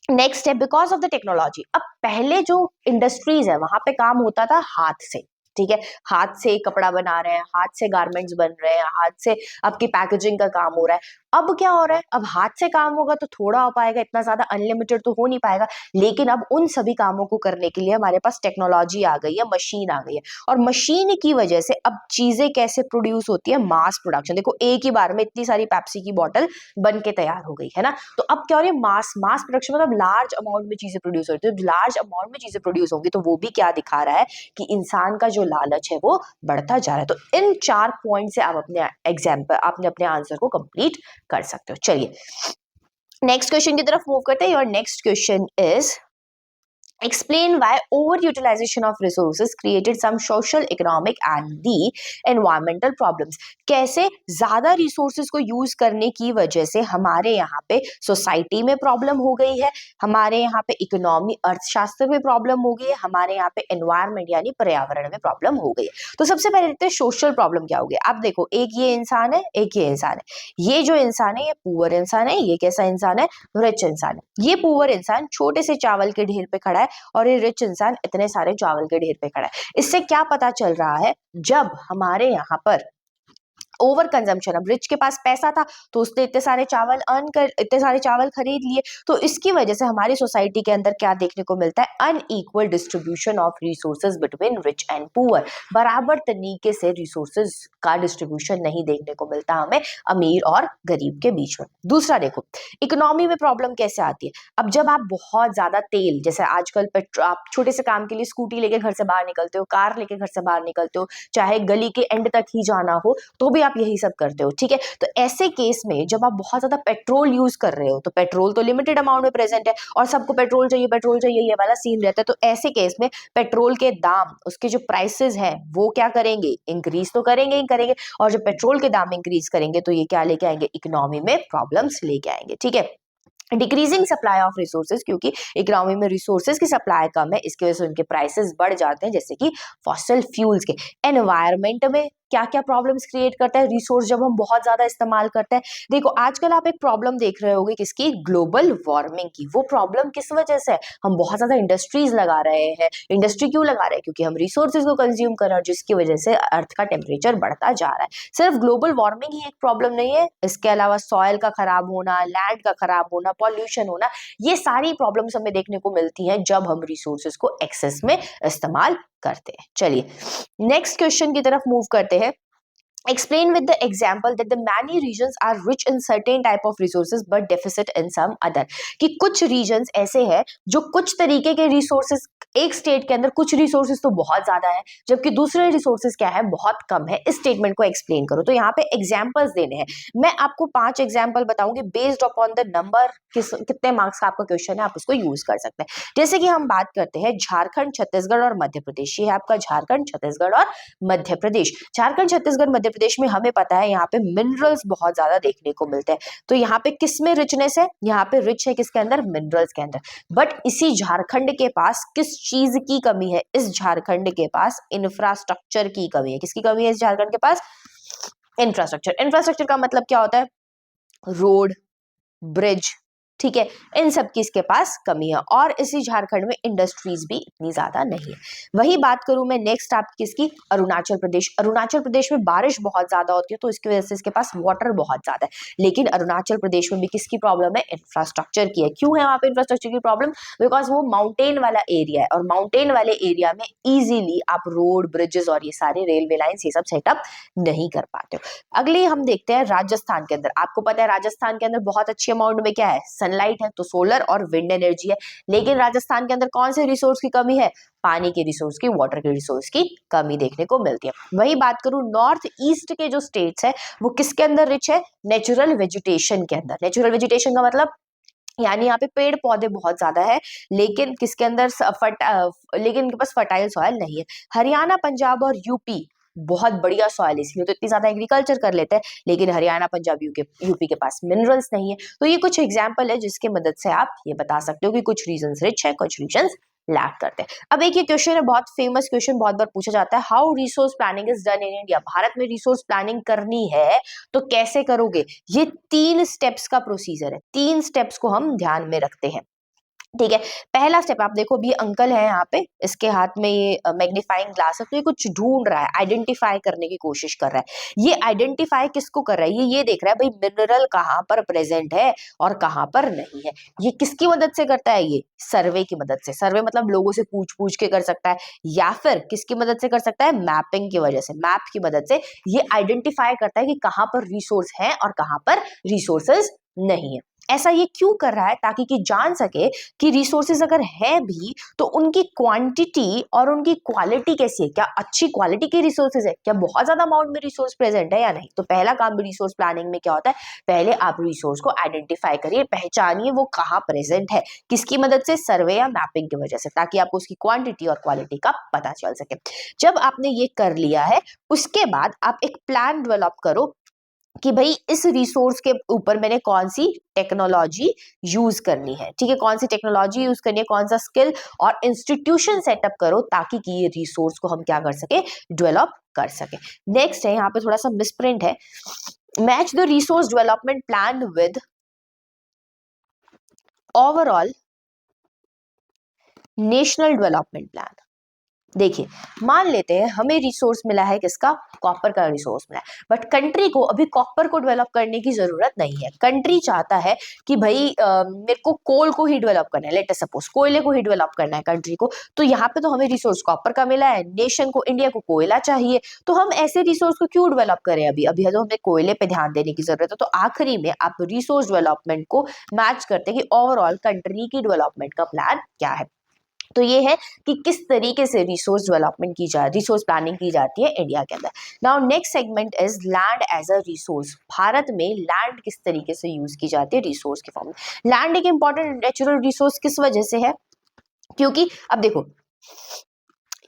नेक्स्ट है बिकॉज ऑफ द टेक्नोलॉजी। अब पहले जो इंडस्ट्रीज है वहां पे काम होता था हाथ से, ठीक है, हाथ से कपड़ा बना रहे हैं, हाथ से गारमेंट्स बन रहे हैं, हाथ से आपकी पैकेजिंग का काम हो रहा है। अब क्या हो रहा है, अब हाथ से काम होगा तो थोड़ा हो पाएगा, इतना ज्यादा अनलिमिटेड तो हो नहीं पाएगा, लेकिन अब उन सभी कामों को करने के लिए हमारे पास टेक्नोलॉजी आ गई है, मशीन आ गई है, और मशीन की वजह से अब चीजें कैसे प्रोड्यूस होती है, मास प्रोडक्शन। देखो एक ही बार में इतनी सारी पेप्सी की बॉटल बन के तैयार हो गई है ना, तो अब क्या हो रही है, मास मास प्रोडक्शन, मतलब लार्ज अमाउंट में चीजें प्रोड्यूस हो रही है। तो लार्ज अमाउंट में चीजें प्रोड्यूस होंगी तो वो भी क्या दिखा रहा है कि इंसान का जो लालच है वो बढ़ता जा रहा है। तो इन 4 पॉइंट से आप अपने एग्जाम पर आपने अपने आंसर को कंप्लीट कर सकते हो। चलिए नेक्स्ट क्वेश्चन की तरफ मूव करते हैं। Your next question is explain why overutilization of resources created some social, economic and the environmental problems। कैसे ज्यादा रिसोर्सेज को यूज करने की वजह से हमारे यहाँ पे सोसाइटी में प्रॉब्लम हो गई है, हमारे यहाँ पे इकोनॉमी अर्थशास्त्र में प्रॉब्लम हो गई है, हमारे यहाँ पे एनवायरमेंट यानी पर्यावरण में प्रॉब्लम हो गई है। तो सबसे पहले देखते हैं सोशल प्रॉब्लम क्या हो गया। आप देखो एक ये इंसान है, एक ये इंसान है, ये जो इंसान है ये पुअर इंसान है, ये कैसा इंसान है, रिच इंसान है। ये पुअर इंसान छोटे से चावल के ढेर पे खड़ा है और ये रिच इंसान इतने सारे चावल के ढेर पे खड़ा है। इससे क्या पता चल रहा है, जब हमारे यहाँ पर ओवर कंजम्पशन, अब रिच के पास पैसा था तो उसने इतने सारे चावल खरीद लिए, तो इसकी वजह से हमारी सोसाइटी के अंदर क्या देखने को मिलता है, unequal distribution of resources between rich and poor. बराबर तरीके से रिसोर्सेज का डिस्ट्रीब्यूशन नहीं देखने को मिलता हमें अमीर और गरीब के बीच में। दूसरा देखो इकोनॉमी में प्रॉब्लम कैसे आती है। अब जब आप बहुत ज्यादा तेल, जैसे आजकल पेट्रोल, आप छोटे से काम के लिए स्कूटी लेके घर से बाहर निकलते हो, कार लेके घर से बाहर निकलते हो, चाहे गली के एंड तक ही जाना हो तो भी आप यही सब करते हो, ठीक है। तो ऐसे केस में जब आप बहुत ज्यादा पेट्रोल यूज कर रहे हो, तो पेट्रोल तो लिमिटेड अमाउंट में प्रेजेंट है और सबको पेट्रोल चाहिए ये वाला सीन रहता है। तो ऐसे केस में पेट्रोल के दाम, उसके जो प्राइसेस हैं वो क्या करेंगे, इंक्रीज तो करेंगे ही करेंगे। और जब पेट्रोल के दाम इंक्रीज करेंगे तो ये क्या लेके आएंगे, इकोनॉमी में प्रॉब्लम्स लेके आएंगे, ठीक है। डिक्रीजिंग सप्लाई ऑफ रिसोर्सेज, क्योंकि इकोनॉमी में रिसोर्सेज की सप्लाई कम है, इसकी वजह से उनके प्राइसेस बढ़ जाते हैं, जैसे कि फॉसिल फ्यूल्स के। एनवायरमेंट में क्या क्या प्रॉब्लम्स क्रिएट करता है रिसोर्स जब हम बहुत ज्यादा इस्तेमाल करते हैं। देखो आजकल आप एक प्रॉब्लम देख रहे होगे, किसकी, ग्लोबल वार्मिंग की। वो प्रॉब्लम किस वजह से है, हम बहुत ज्यादा इंडस्ट्रीज लगा रहे हैं। इंडस्ट्री क्यों लगा रहे हैं, क्योंकि हम रिसोर्सेज को कंज्यूम कर रहे हैं, जिसकी वजह से अर्थ का टेम्परेचर बढ़ता जा रहा है। सिर्फ ग्लोबल वार्मिंग ही एक प्रॉब्लम नहीं है, इसके अलावा सॉइल का खराब होना, लैंड का खराब होना, पॉल्यूशन होना, ये सारी प्रॉब्लम्स हमें देखने को मिलती हैं जब हम रिसोर्सेज को एक्सेस में इस्तेमाल करते हैं। चलिए नेक्स्ट क्वेश्चन की तरफ मूव करते हैं। Explain with the example that the many regions are rich in certain type of resources but deficit in some other। कि कुछ regions ऐसे हैं जो कुछ तरीके के resources, एक स्टेट के अंदर कुछ रिसोर्सेज तो बहुत ज्यादा है जबकि दूसरे रिसोर्सेज क्या है, बहुत कम है। इस स्टेटमेंट को एक्सप्लेन करो। तो यहाँ पे एग्जांपल्स देने हैं। मैं आपको 5 एग्जांपल बताऊंगी बेस्ड अपॉन द नंबर, कितने मार्क्स का आपका क्वेश्चन है, आप उसको यूज कर सकते हैं। जैसे कि हम बात करते हैं झारखंड, छत्तीसगढ़ और मध्य प्रदेश। ये है आपका झारखंड, छत्तीसगढ़ और मध्य प्रदेश। झारखंड, छत्तीसगढ़, मध्य प्रदेश में हमें पता है यहाँ पे मिनरल्स बहुत ज्यादा देखने को मिलते हैं। तो यहाँ पे किस में रिचनेस है, यहाँ पे रिच है किसके अंदर, मिनरल्स के अंदर। बट इसी झारखंड के पास किस चीज की कमी है, इस झारखंड के पास इंफ्रास्ट्रक्चर की कमी है। किसकी कमी है इस झारखंड के पास, इंफ्रास्ट्रक्चर। इंफ्रास्ट्रक्चर का मतलब क्या होता है, रोड, ब्रिज, ठीक है, इन सब की इसके पास कमी है। और इसी झारखंड में इंडस्ट्रीज भी इतनी ज्यादा नहीं है। वही बात करूं मैं नेक्स्ट आपकी इसकी, अरुणाचल प्रदेश। अरुणाचल प्रदेश में बारिश बहुत ज्यादा होती है तो इसकी वजह से इसके पास वाटर बहुत ज्यादा है। लेकिन अरुणाचल प्रदेश में भी किसकी प्रॉब्लम है, इंफ्रास्ट्रक्चर की है। क्यों है वहां पे इंफ्रास्ट्रक्चर की प्रॉब्लम, बिकॉज वो माउंटेन वाला एरिया है और माउंटेन वाले एरिया में इजीली आप रोड, ब्रिजेस और ये सारे रेलवे लाइन्स ये सब सेटअप नहीं कर पाते हो। अगले हम देखते हैं राजस्थान के अंदर। आपको पता है राजस्थान के अंदर बहुत अच्छी अमाउंट में क्या है, सनलाइट है, तो सोलर और विंड एनर्जी है। लेकिन राजस्थान के अंदर कौन से रिसोर्स की कमी है, पानी के रिसोर्स की, वाटर के रिसोर्स की कमी देखने को मिलती है। वही बात करूं नॉर्थ ईस्ट के जो स्टेट्स है वो किसके अंदर रिच है, नेचुरल वेजिटेशन के अंदर। नेचुरल वेजिटेशन का मतलब यानी यहाँ पे पेड़ पौधे बहुत ज्यादा है, लेकिन किसके अंदर लेकिन इनके पास फर्टाइल सॉइल नहीं है। हरियाणा, पंजाब और यूपी बहुत बढ़िया सॉइल, इसलिए तो इतनी ज्यादा एग्रीकल्चर कर लेते हैं। लेकिन हरियाणा, पंजाब, यूपी के पास मिनरल्स नहीं है। तो ये कुछ एग्जाम्पल है जिसके मदद से आप ये बता सकते हो कि कुछ रीजंस रिच है, कुछ रीजंस लैक करते हैं। अब एक ये क्वेश्चन है, बहुत फेमस क्वेश्चन, बहुत बार पूछा जाता है, how resource planning is done in India. Bharat में रिसोर्स प्लानिंग करनी है तो कैसे करोगे। ये 3 स्टेप्स का प्रोसीजर है, 3 स्टेप्स को हम ध्यान में रखते हैं, ठीक है। पहला स्टेप आप देखो, अभी अंकल है यहाँ पे, इसके हाथ में ये मैग्नीफाइंग ग्लास है, तो ये कुछ ढूंढ रहा है, आइडेंटिफाई करने की कोशिश कर रहा है। ये आइडेंटिफाई किसको कर रहा है, ये देख रहा है भाई मिनरल कहाँ पर प्रेजेंट है और कहाँ पर नहीं है। ये किसकी मदद से करता है, ये सर्वे की मदद से। सर्वे मतलब लोगों से पूछ पूछ के कर सकता है, या फिर किसकी मदद से कर सकता है, मैपिंग की वजह से, मैप की मदद से ये आइडेंटिफाई करता है कि कहाँ पर रिसोर्स है और कहाँ पर रिसोर्सेज नहीं है। ऐसा ये क्यों कर रहा है, ताकि कि जान सके कि रिसोर्सेज अगर है भी तो उनकी क्वांटिटी और उनकी क्वालिटी कैसी है, क्या अच्छी क्वालिटी के रिसोर्सेज है, क्या बहुत ज्यादा अमाउंट में रिसोर्स प्रेजेंट है या नहीं। तो पहला काम भी रिसोर्स प्लानिंग में क्या होता है, पहले आप रिसोर्स को आइडेंटिफाई करिए, पहचानिए वो कहाँ प्रेजेंट है, किसकी मदद से, सर्वे या मैपिंग की वजह से, ताकि आपको उसकी क्वांटिटी और क्वालिटी का पता चल सके। जब आपने ये कर लिया है उसके बाद आप एक प्लान डेवलप करो कि भाई इस रिसोर्स के ऊपर मैंने कौन सी टेक्नोलॉजी यूज करनी है, ठीक है, कौन सी टेक्नोलॉजी यूज करनी है, कौन सा स्किल और इंस्टीट्यूशन सेटअप करो, ताकि कि ये रिसोर्स को हम क्या कर सके, डेवलप कर सके। नेक्स्ट है, यहाँ पे थोड़ा सा मिसप्रिंट है, match the resource development plan with overall national development plan. देखिए मान लेते हैं हमें रिसोर्स मिला है, किसका, कॉपर का रिसोर्स मिला है, बट कंट्री को अभी कॉपर को डेवलप करने की जरूरत नहीं है। कंट्री चाहता है कि भाई मेरे को कोल को ही डेवलप करना है, लेट अस सपोज कोयले को ही डेवलप करना है कंट्री को। तो यहाँ पे तो हमें रिसोर्स कॉपर का मिला है, नेशन को, इंडिया को कोयला चाहिए, तो हम ऐसे रिसोर्स को क्यों डेवलप करें, अभी अभी तो हमें कोयले पे ध्यान देने की जरूरत है। तो आखिरी में आप रिसोर्स डेवलपमेंट को मैच करते हैं कि ओवरऑल कंट्री की डेवलपमेंट का प्लान क्या है। तो ये है कि किस तरीके से रिसोर्स डेवलपमेंट रिसोर्स प्लानिंग की जाती है इंडिया के अंदर। Now next segment is land as a resource. भारत में लैंड किस तरीके से यूज की जाती है रिसोर्स के फॉर्म में। लैंड एक इंपॉर्टेंट नेचुरल रिसोर्स किस वजह से है, क्योंकि अब देखो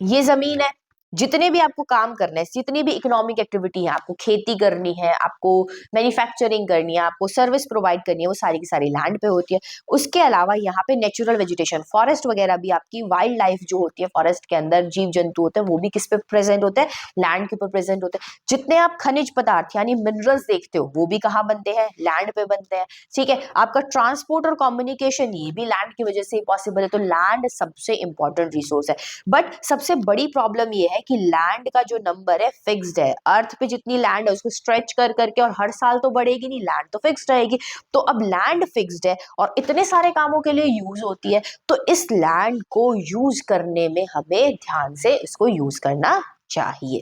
ये जमीन है, जितने भी आपको काम करना है, जितनी भी इकोनॉमिक एक्टिविटी है, आपको खेती करनी है, आपको मैन्युफैक्चरिंग करनी है, आपको सर्विस प्रोवाइड करनी है, वो सारी की सारी लैंड पे होती है। उसके अलावा यहाँ पे नेचुरल वेजिटेशन, फॉरेस्ट वगैरह भी, आपकी वाइल्ड लाइफ जो होती है फॉरेस्ट के अंदर, जीव जंतु होते हैं, वो भी किस पे प्रेजेंट होते हैं, लैंड के ऊपर प्रेजेंट होते हैं। जितने आप खनिज पदार्थ यानी मिनरल्स देखते हो वो भी कहाँ बनते हैं, लैंड पे बनते हैं। ठीक है, आपका ट्रांसपोर्ट और कम्युनिकेशन ये भी लैंड की वजह से ही पॉसिबल है। तो लैंड सबसे इंपॉर्टेंट रिसोर्स है। बट सबसे बड़ी प्रॉब्लम ये है कि लैंड का जो नंबर है फिक्स्ड है। अर्थ पे जितनी लैंड है उसको स्ट्रेच कर करके और हर साल तो बढ़ेगी नहीं, लैंड तो फिक्स्ड रहेगी। तो अब लैंड फिक्स्ड है और इतने सारे कामों के लिए यूज होती है, तो इस लैंड को यूज करने में हमें ध्यान से इसको यूज करना चाहिए।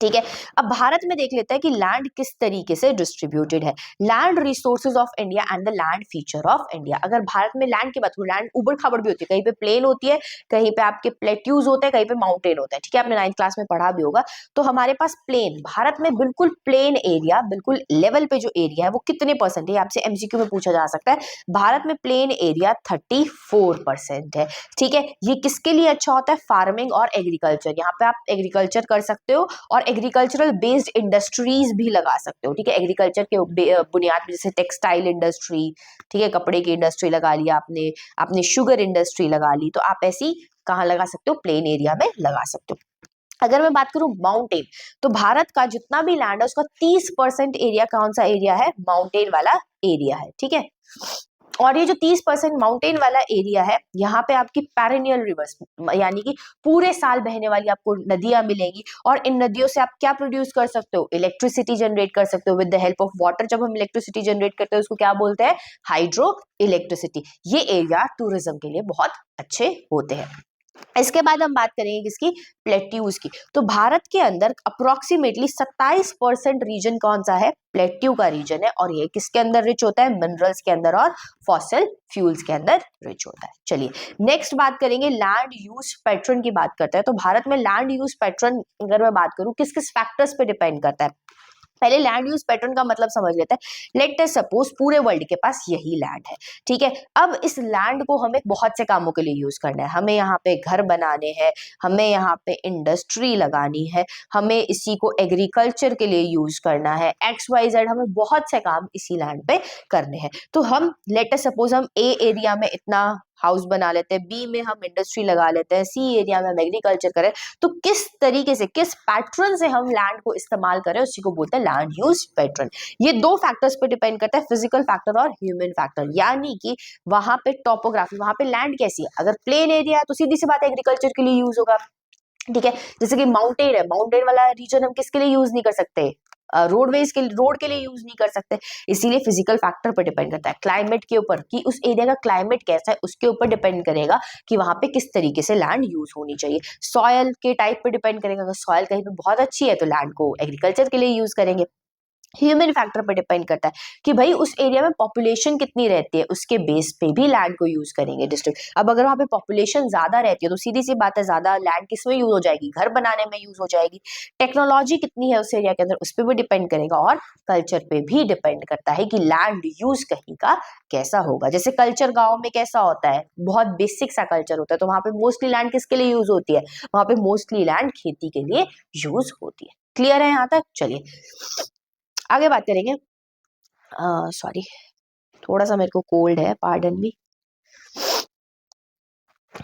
ठीक है, अब भारत में देख लेते हैं कि लैंड किस तरीके से डिस्ट्रीब्यूटेड है। Land resources of India and the land feature of India. अगर भारत में लैंड की बात करूं, लैंड उबड़ खाबड़ भी होती है, कहीं पे प्लेन होती है, कहीं पे आपके प्लेट्यूज होते हैं, कहीं पे माउंटेन होता है। ठीक है, आपने 9th क्लास में पढ़ा भी होगा। तो हमारे पास प्लेन, भारत में बिल्कुल प्लेन एरिया, बिल्कुल लेवल पे जो एरिया है वो कितने परसेंट है, आपसे एमसीक्यू में पूछा जा सकता है। भारत में प्लेन एरिया 34% है। ठीक है, ये किसके लिए अच्छा होता है, फार्मिंग और एग्रीकल्चर। यहाँ पे आप एग्रीकल्चर कर सकते हो और एग्रीकल्चरल बेस्ड इंडस्ट्रीज भी लगा सकते हो। ठीक है, एग्रीकल्चर के बुनियाद पे जैसे टेक्सटाइल इंडस्ट्री, ठीक है, कपड़े की इंडस्ट्री लगा लिया आपने, आपने शुगर इंडस्ट्री लगा ली, तो आप ऐसी कहाँ लगा सकते हो, प्लेन एरिया में लगा सकते हो। अगर मैं बात करूं माउंटेन, तो भारत का जितना भी लैंड है उसका 30% एरिया कौन सा एरिया है, माउंटेन वाला एरिया है। ठीक है, और ये जो 30% माउंटेन वाला एरिया है, यहाँ पे आपकी पेरेनियल रिवर्स यानी कि पूरे साल बहने वाली आपको नदियां मिलेंगी, और इन नदियों से आप क्या प्रोड्यूस कर सकते हो, इलेक्ट्रिसिटी जनरेट कर सकते हो with the help of water. जब हम इलेक्ट्रिसिटी जनरेट करते हैं उसको क्या बोलते हैं, हाइड्रो इलेक्ट्रिसिटी। ये एरिया टूरिज्म के लिए बहुत अच्छे होते हैं। इसके बाद हम बात करेंगे किसकी, प्लेट्यूज की। तो भारत के अंदर अप्रोक्सीमेटली 27% रीजन कौन सा है, प्लेट्यू का रीजन है, और ये किसके अंदर रिच होता है, मिनरल्स के अंदर और फॉसिल फ्यूल्स के अंदर रिच होता है। चलिए नेक्स्ट बात करेंगे, लैंड यूज पैटर्न की बात करते हैं। तो भारत में लैंड यूज पैटर्न अगर मैं बात करूं किस किस फैक्टर्स पे डिपेंड करता है, पहले लैंड यूज पैटर्न का मतलब समझ लेते हैं। लेट अस सपोज पूरे वर्ल्ड के पास यही लैंड है। ठीक है, अब इस लैंड को हमें बहुत से कामों के लिए यूज करना है। हमें यहाँ पे घर बनाने हैं, हमें यहाँ पे इंडस्ट्री लगानी है, हमें इसी को एग्रीकल्चर के लिए यूज करना है, XYZ, हमें बहुत से काम इसी लैंड पे करने हैं। तो हम लेट अस सपोज हम ए एरिया में इतना हाउस बना लेते हैं, बी में हम इंडस्ट्री लगा लेते हैं, सी एरिया में हम एग्रीकल्चर करें। तो किस तरीके से, किस पैटर्न से हम लैंड को इस्तेमाल करें, उसी को बोलते हैं लैंड यूज पैटर्न। ये दो फैक्टर्स पे डिपेंड करता है, फिजिकल फैक्टर और ह्यूमन फैक्टर। यानी कि वहां पे टोपोग्राफी, वहां पे लैंड कैसी है, अगर प्लेन एरिया है तो सीधी सी बात है एग्रीकल्चर के लिए यूज होगा। ठीक है, जैसे कि माउंटेन है, माउंटेन वाला रीजन हम किसके लिए यूज नहीं कर सकते, रोडवेज के, रोड के लिए यूज नहीं कर सकते। इसीलिए फिजिकल फैक्टर पर डिपेंड करता है, क्लाइमेट के ऊपर, कि उस एरिया का क्लाइमेट कैसा है उसके ऊपर डिपेंड करेगा कि वहां पे किस तरीके से लैंड यूज होनी चाहिए। सॉयल के टाइप पे डिपेंड करेगा, अगर सॉयल कहीं पे बहुत अच्छी है तो लैंड को एग्रीकल्चर के लिए यूज करेंगे। ह्यूमन फैक्टर पर डिपेंड करता है कि भाई उस एरिया में पॉपुलेशन कितनी रहती है, उसके बेस पे भी लैंड को यूज करेंगे डिस्ट्रिक्ट। अब अगर वहां पे पॉपुलेशन ज्यादा रहती है तो सीधी सी बात है ज्यादा लैंड किस में यूज हो जाएगी, घर बनाने में यूज हो जाएगी। टेक्नोलॉजी कितनी है उस एरिया के अंदर, उस पर भी डिपेंड करेगा, और कल्चर पे भी डिपेंड करता है कि लैंड यूज कहीं का कैसा होगा। जैसे कल्चर गाँव में कैसा होता है, बहुत बेसिक सा कल्चर होता है, तो वहां पे मोस्टली लैंड किसके लिए यूज होती है, वहां पे मोस्टली लैंड खेती के लिए यूज होती है। क्लियर है यहाँ तक, चलिए आगे बात करेंगे। सॉरी, थोड़ा सा मेरे को कोल्ड है, pardon me.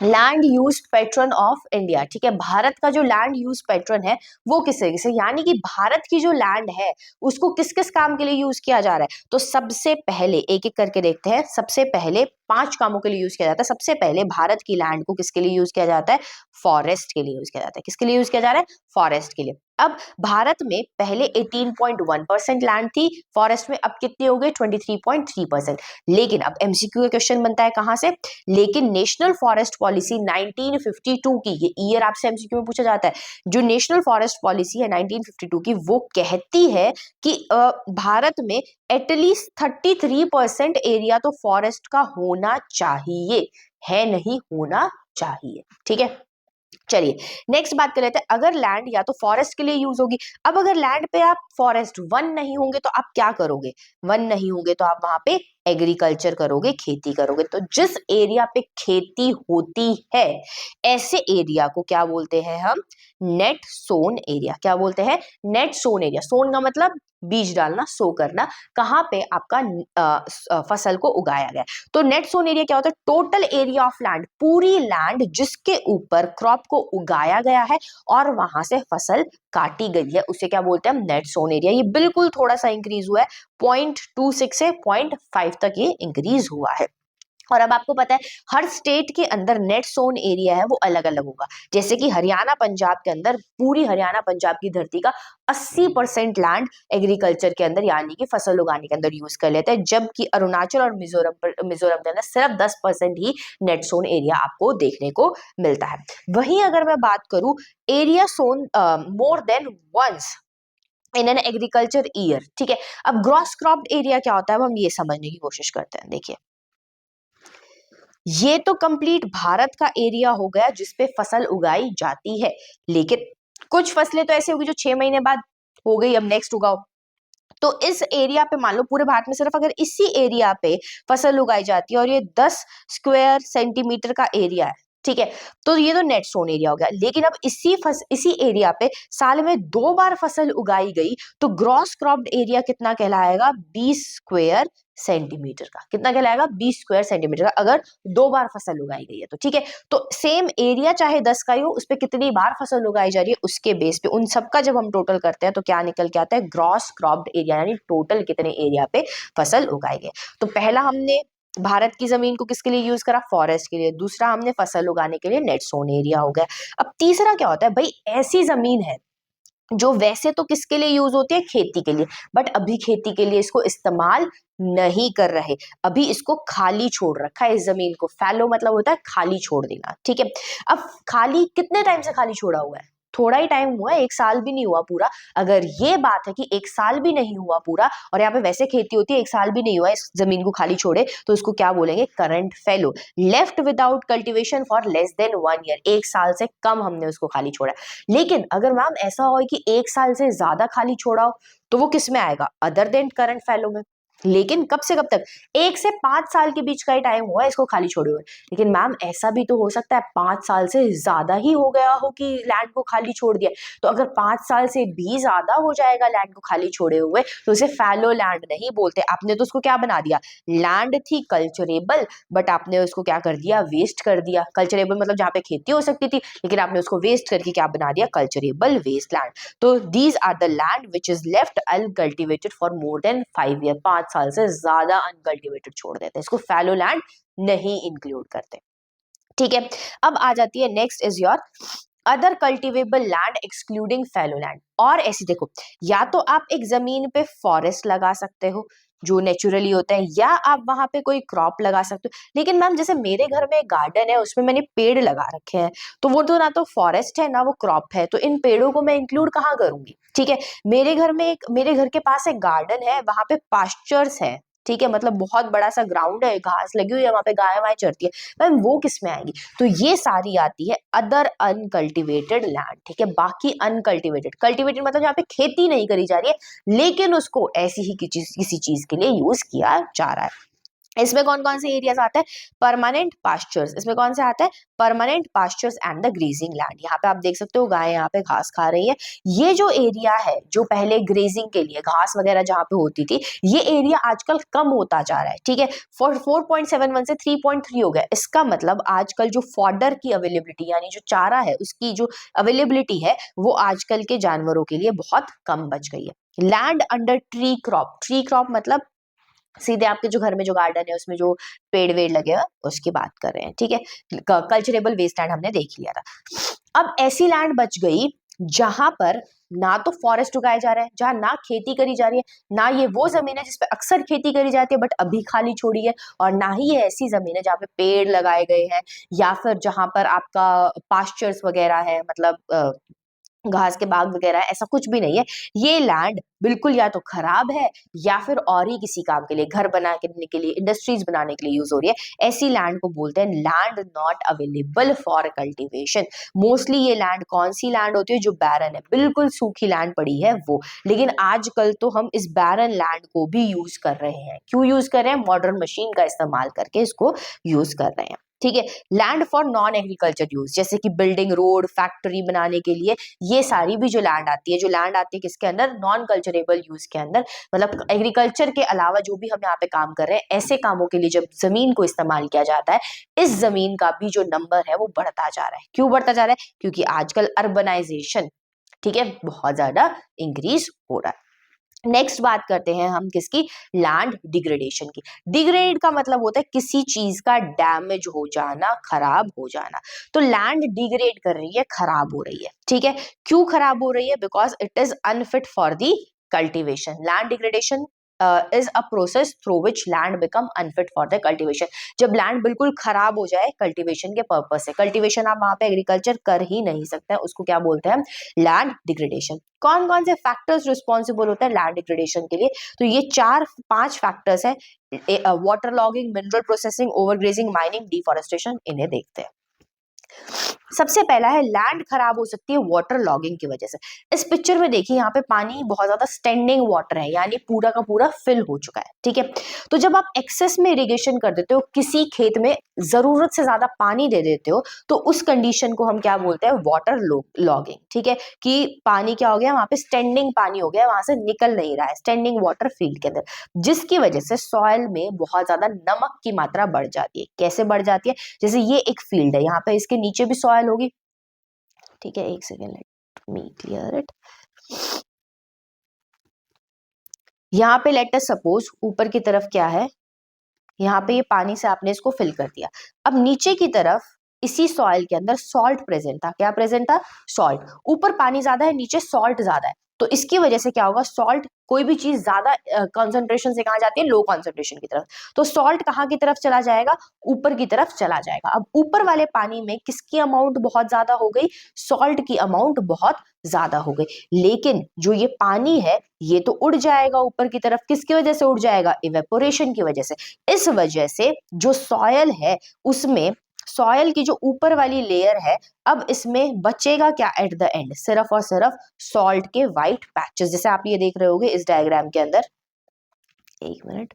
Land use pattern of India. ठीक है, भारत का जो लैंड यूज पैटर्न है वो किस तरीके से, यानी कि भारत की जो लैंड है उसको किस किस काम के लिए यूज किया जा रहा है। तो सबसे पहले एक एक करके देखते हैं। सबसे पहले 5 कामों के लिए यूज किया जाता है। सबसे पहले भारत की लैंड को किसके लिए यूज किया जाता है, फॉरेस्ट के लिए यूज किया जाता है। किसके लिए यूज किया जा रहा है, फॉरेस्ट के लिए। अब भारत में पहले 18.1% लैंड थी फॉरेस्ट में, अब कितनी हो गई 23.3%। लेकिन अब एमसीक्यू का क्वेश्चन बनता है कहां से, लेकिन नेशनल फॉरेस्ट पॉलिसी 1952 की, ये ईयर आपसे एमसीक्यू में पूछा जाता है, जो नेशनल फॉरेस्ट पॉलिसी है 1952 की, वो कहती है कि भारत में एटलीस्ट 33% एरिया तो फॉरेस्ट का होना चाहिए, है नहीं होना चाहिए। ठीक है, चलिए नेक्स्ट बात कर लेते हैं। अगर लैंड या तो फॉरेस्ट के लिए यूज होगी, अब अगर लैंड पे आप फॉरेस्ट वन नहीं होंगे तो आप क्या करोगे? वन नहीं होंगे तो आप वहां पे एग्रीकल्चर करोगे, खेती करोगे। तो जिस एरिया पे खेती होती है ऐसे एरिया को क्या बोलते हैं हम? Net sown area. क्या बोलते हैं? Net sown area. सोन का मतलब बीज डालना, सो करना, कहाँ पे आपका फसल को उगाया गया। तो नेट सोन एरिया क्या होता है? टोटल एरिया ऑफ लैंड, पूरी लैंड जिसके ऊपर क्रॉप को उगाया गया है और वहां से फसल काटी गई है, उसे क्या बोलते हैं हम? Net sown area. ये बिल्कुल थोड़ा सा इंक्रीज हुआ है, 0.26 से 0.5 तक ये इंक्रीज हुआ है। और अब आपको पता है हर स्टेट के अंदर नेट सोन एरिया है वो अलग अलग होगा। जैसे कि हरियाणा पंजाब के अंदर, पूरी हरियाणा पंजाब की धरती का 80% लैंड एग्रीकल्चर के अंदर यानी कि फसल उगाने के अंदर यूज कर लेते हैं, जबकि अरुणाचल और मिजोरम के अंदर सिर्फ 10% ही नेट सोन एरिया आपको देखने को मिलता है। वहीं अगर मैं बात करूं area sown more than once in an agriculture year, ठीक है। अब ग्रॉस क्रॉप्ड एरिया क्या होता है, अब हम ये समझने की कोशिश करते हैं। देखिए, ये तो कंप्लीट भारत का एरिया हो गया जिसपे फसल उगाई जाती है, लेकिन कुछ फसलें तो ऐसे होगी जो 6 महीने बाद हो गई, अब नेक्स्ट उगाओ। तो इस एरिया पे मान लो पूरे भारत में सिर्फ अगर इसी एरिया पे फसल उगाई जाती है और ये 10 स्क्वायर सेंटीमीटर का एरिया है, ठीक है, तो ये तो नेट सोन एरिया हो गया। लेकिन अब इसी एरिया पे साल में 2 बार फसल उगाई गई तो ग्रॉस क्रॉप्ड एरिया कितना कहलाएगा? 20 स्क्वायर सेंटीमीटर का। कितना कहलाएगा? 20 स्क्वायर सेंटीमीटर का, अगर 2 बार फसल उगाई गई है तो। ठीक है, तो सेम एरिया चाहे 10 का ही हो, उस पर कितनी बार फसल उगाई जा रही है उसके बेस पे उन सबका जब हम टोटल करते हैं तो क्या निकल के आता है? ग्रॉस क्रॉप्ड एरिया, यानी टोटल कितने एरिया पे फसल उगाई गई। तो पहला हमने भारत की जमीन को किसके लिए यूज करा? फॉरेस्ट के लिए। दूसरा हमने फसल उगाने के लिए नेट सोन एरिया हो गया। अब तीसरा क्या होता है भाई? ऐसी जमीन है जो वैसे तो किसके लिए यूज होती है? खेती के लिए, बट अभी खेती के लिए इसको इस्तेमाल नहीं कर रहे, अभी इसको खाली छोड़ रखा है इस जमीन को। फैलो मतलब होता है खाली छोड़ देना, ठीक है। अब खाली कितने टाइम से खाली छोड़ा हुआ है? थोड़ा ही टाइम हुआ है, 1 साल भी नहीं हुआ पूरा। अगर ये बात है कि 1 साल भी नहीं हुआ पूरा और यहाँ पे वैसे खेती होती है, 1 साल भी नहीं हुआ इस जमीन को खाली छोड़े, तो इसको क्या बोलेंगे? Current fellow. Left without cultivation for less than 1 year, 1 साल से कम हमने उसको खाली छोड़ा। लेकिन अगर मैम ऐसा हो कि 1 साल से ज्यादा खाली छोड़ा हो तो वो किस में आएगा? अदर देन करंट फैलो में। लेकिन कब से कब तक? 1 से 5 साल के बीच का ही टाइम हुआ है इसको खाली छोड़े हुए। लेकिन मैम ऐसा भी तो हो सकता है 5 साल से ज्यादा ही हो गया हो कि लैंड को खाली छोड़ दिया। तो अगर 5 साल से भी ज्यादा हो जाएगा लैंड को खाली छोड़े हुए तो उसे फैलो लैंड नहीं बोलते। आपने तो उसको क्या बना दिया? लैंड थी कल्चरेबल, बट आपने उसको क्या कर दिया? वेस्ट कर दिया। कल्चरेबल मतलब जहाँ पे खेती हो सकती थी, लेकिन आपने उसको वेस्ट करके क्या बना दिया? Culturable waste land. तो these are the land which is left uncultivated for more than 5 year, 5 साल से ज्यादा अनकल्टिवेटेड छोड़ देते हैं, इसको फैलो लैंड नहीं इंक्लूड करते। ठीक है, अब आ जाती है next is your other cultivable land excluding fallow land. और ऐसे देखो, या तो आप एक जमीन पे फॉरेस्ट लगा सकते हो जो नेचुरली होता है, या आप वहां पे कोई क्रॉप लगा सकते हो। लेकिन मैम जैसे मेरे घर में एक गार्डन है उसमें मैंने पेड़ लगा रखे हैं, तो वो तो ना तो फॉरेस्ट है ना वो क्रॉप है, तो इन पेड़ों को मैं इंक्लूड कहाँ करूंगी? ठीक है, मेरे घर के पास एक गार्डन है, वहां पे पास्चर्स है, ठीक है, मतलब बहुत बड़ा सा ग्राउंड है, घास लगी हुई है, वहां पे गाय वाय चरती है, मैम वो किस में आएगी? तो ये सारी आती है अदर अनकल्टिवेटेड लैंड, ठीक है। बाकी अनकल्टिवेटेड, कल्टिवेटेड मतलब जहाँ पे खेती नहीं करी जा रही है लेकिन उसको ऐसी ही किसी चीज के लिए यूज किया जा रहा है। इसमें कौन कौन से एरियाज आते हैं? Permanent pastures. इसमें कौन से आते हैं? Permanent pastures and the grazing land. यहाँ पे आप देख सकते हो गाय यहाँ पे घास खा रही है। ये जो एरिया है जो पहले ग्रेजिंग के लिए घास वगैरह जहाँ पे होती थी, ये एरिया आजकल कम होता जा रहा है, ठीक है। 4.71 से 3.3 हो गया। इसका मतलब आजकल जो फॉडर की अवेलेबिलिटी यानी जो चारा है उसकी जो अवेलेबिलिटी है वो आजकल के जानवरों के लिए बहुत कम बच गई है। Land under tree crop, tree crop मतलब सीधे आपके जो घर में जो गार्डन है उसमें जो पेड़ वेड़ लगे हुए उसकी बात कर रहे हैं, ठीक है। कल्चरेबल वेस्ट लैंड हमने देख लिया था। अब ऐसी लैंड बच गई जहां पर ना तो फॉरेस्ट उगाए जा रहे हैं, जहां ना खेती करी जा रही है, ना ये वो जमीन है जिसपे अक्सर खेती करी जाती है बट अभी खाली छोड़ी है, और ना ही ये ऐसी जमीन है जहाँ पे पेड़ लगाए गए हैं, या फिर जहां पर आपका पास्चर्स वगैरह है, मतलब घास के बाग वगैरह, ऐसा कुछ भी नहीं है। ये लैंड बिल्कुल या तो खराब है या फिर और ही किसी काम के लिए, घर बनाने के लिए, इंडस्ट्रीज बनाने के लिए यूज हो रही है। ऐसी लैंड को बोलते हैं land not available for cultivation. Mostly ये लैंड कौन सी लैंड होती है? जो बैरन है, बिल्कुल सूखी लैंड पड़ी है वो। लेकिन आजकल तो हम इस बैरन लैंड को भी यूज कर रहे हैं। क्यों यूज कर रहे हैं? मॉडर्न मशीन का इस्तेमाल करके इसको यूज कर रहे हैं। ठीक है। Land for non agriculture use, जैसे कि बिल्डिंग, रोड, फैक्ट्री बनाने के लिए, ये सारी भी जो लैंड आती है, जो लैंड आती है किसके अंदर? नॉन कल्चरेबल यूज के अंदर। मतलब एग्रीकल्चर के अलावा जो भी हम यहाँ पे काम कर रहे हैं, ऐसे कामों के लिए जब जमीन को इस्तेमाल किया जाता है, इस जमीन का भी जो नंबर है वो बढ़ता जा रहा है। क्यों बढ़ता जा रहा है? क्योंकि आजकल अर्बनाइजेशन, ठीक है, बहुत ज्यादा इंक्रीज हो रहा है। नेक्स्ट बात करते हैं हम किसकी? लैंड डिग्रेडेशन की। डिग्रेड का मतलब होता है किसी चीज का डैमेज हो जाना, खराब हो जाना। तो लैंड डिग्रेड कर रही है, खराब हो रही है। ठीक है। क्यों खराब हो रही है? Because it is unfit for the cultivation. Land degradation is a process through which land become unfit for the cultivation. जब लैंड बिल्कुल खराब हो जाए कल्टीवेशन के पर्पज से, कल्टीवेशन आप वहां पे एग्रीकल्चर कर ही नहीं सकते हैं, उसको क्या बोलते हैं? Land degradation. कौन कौन से फैक्टर्स रिस्पॉन्सिबल होते हैं लैंड डिग्रेडेशन के लिए? तो ये 4-5 फैक्टर्स है। Water logging, mineral processing, overgrazing, mining, deforestation. इन्हें देखते हैं। सबसे पहला है लैंड खराब हो सकती है वाटर लॉगिंग की वजह से। इस पिक्चर में देखिए, यहाँ पे पानी बहुत ज्यादा स्टैंडिंग वाटर है, यानी पूरा का पूरा फिल हो चुका है। ठीक है। तो जब आप एक्सेस में इरिगेशन कर देते हो, किसी खेत में जरूरत से ज्यादा पानी दे देते हो, तो उस कंडीशन को हम क्या बोलते हैं? Water logging. ठीक है। कि पानी क्या हो गया? वहां पे स्टैंडिंग पानी हो गया, वहां से निकल नहीं रहा है, स्टैंडिंग वाटर फील्ड के अंदर, जिसकी वजह से सॉइल में बहुत ज्यादा नमक की मात्रा बढ़ जाती है। कैसे बढ़ जाती है? जैसे ये एक फील्ड है, यहाँ पे इसके नीचे भी सॉइल होगी। ठीक है, एक second, let me clear it. यहाँ पे लेट अस सपोज ऊपर की तरफ क्या है? यहाँ पे ये पानी से आपने इसको फिल कर दिया। अब नीचे की तरफ इसी सॉइल के अंदर सॉल्ट प्रेजेंट था। क्या प्रेजेंट था? सॉल्ट। ऊपर पानी ज्यादा है, नीचे सॉल्ट ज्यादा है, तो इसकी वजह से क्या होगा? सॉल्ट, कोई भी चीज ज्यादा कंसंट्रेशन से कहाँ जाती है? लो कंसंट्रेशन की तरफ। तो सॉल्ट कहाँ की तरफ चला जाएगा? ऊपर की तरफ चला जाएगा। अब ऊपर वाले पानी में किसकी अमाउंट बहुत ज्यादा हो गई? सॉल्ट की अमाउंट बहुत ज्यादा हो गई। लेकिन जो ये पानी है, ये तो उड़ जाएगा ऊपर की तरफ। किसकी वजह से उड़ जाएगा? इवेपोरेशन की वजह से। इस वजह से जो सॉयल है, उसमें सॉयल की जो ऊपर वाली लेयर है, अब इसमें बचेगा क्या एट द एंड? सिर्फ और सिर्फ सॉल्ट के व्हाइट पैचेस, जैसे आप ये देख रहे होगे इस डायग्राम के अंदर। एक मिनट।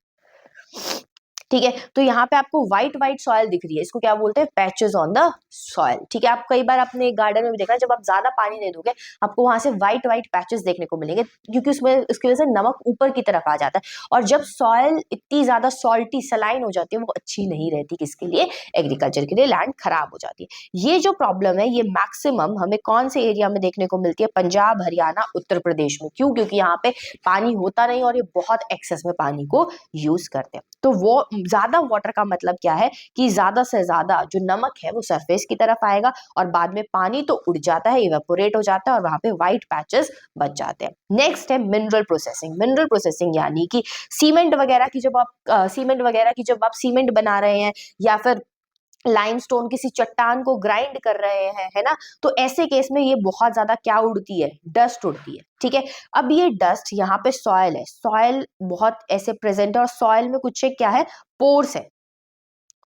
ठीक है। तो यहाँ पे आपको व्हाइट व्हाइट सॉइल दिख रही है, इसको क्या बोलते हैं? Patches on the soil. ठीक है। आप कई बार अपने गार्डन में भी देखना, जब आप ज्यादा पानी दे दोगे, आपको वहां से व्हाइट व्हाइट पैचेस देखने को मिलेंगे, क्योंकि उसमें उसकी वजह से नमक ऊपर की तरफ आ जाता है। और जब सॉइल इतनी ज्यादा सॉल्टी सलाइन हो जाती है, वो अच्छी नहीं रहती किसके लिए? एग्रीकल्चर के लिए। लैंड खराब हो जाती है। ये जो प्रॉब्लम है, ये मैक्सिमम हमें कौन से एरिया में देखने को मिलती है? पंजाब, हरियाणा, उत्तर प्रदेश में। क्यों? क्योंकि यहाँ पे पानी होता नहीं और ये बहुत एक्सेस में पानी को यूज करते हैं। तो वो ज्यादा वाटर का मतलब क्या है? कि ज्यादा से ज्यादा जो नमक है वो सरफेस की तरफ आएगा, और बाद में पानी तो उड़ जाता है, इवेपोरेट हो जाता है, और वहां पे व्हाइट पैचेस बच जाते हैं। नेक्स्ट है मिनरल प्रोसेसिंग। मिनरल प्रोसेसिंग यानी कि सीमेंट वगैरह की जब आप सीमेंट बना रहे हैं, या फिर लाइमस्टोन किसी चट्टान को ग्राइंड कर रहे हैं, है ना, तो ऐसे केस में ये बहुत ज्यादा क्या उड़ती है? डस्ट उड़ती है। ठीक है। अब ये डस्ट, यहाँ पे सॉयल है, सॉयल बहुत ऐसे प्रेजेंट है, और सॉयल में कुछ एक क्या है? पोर्स है।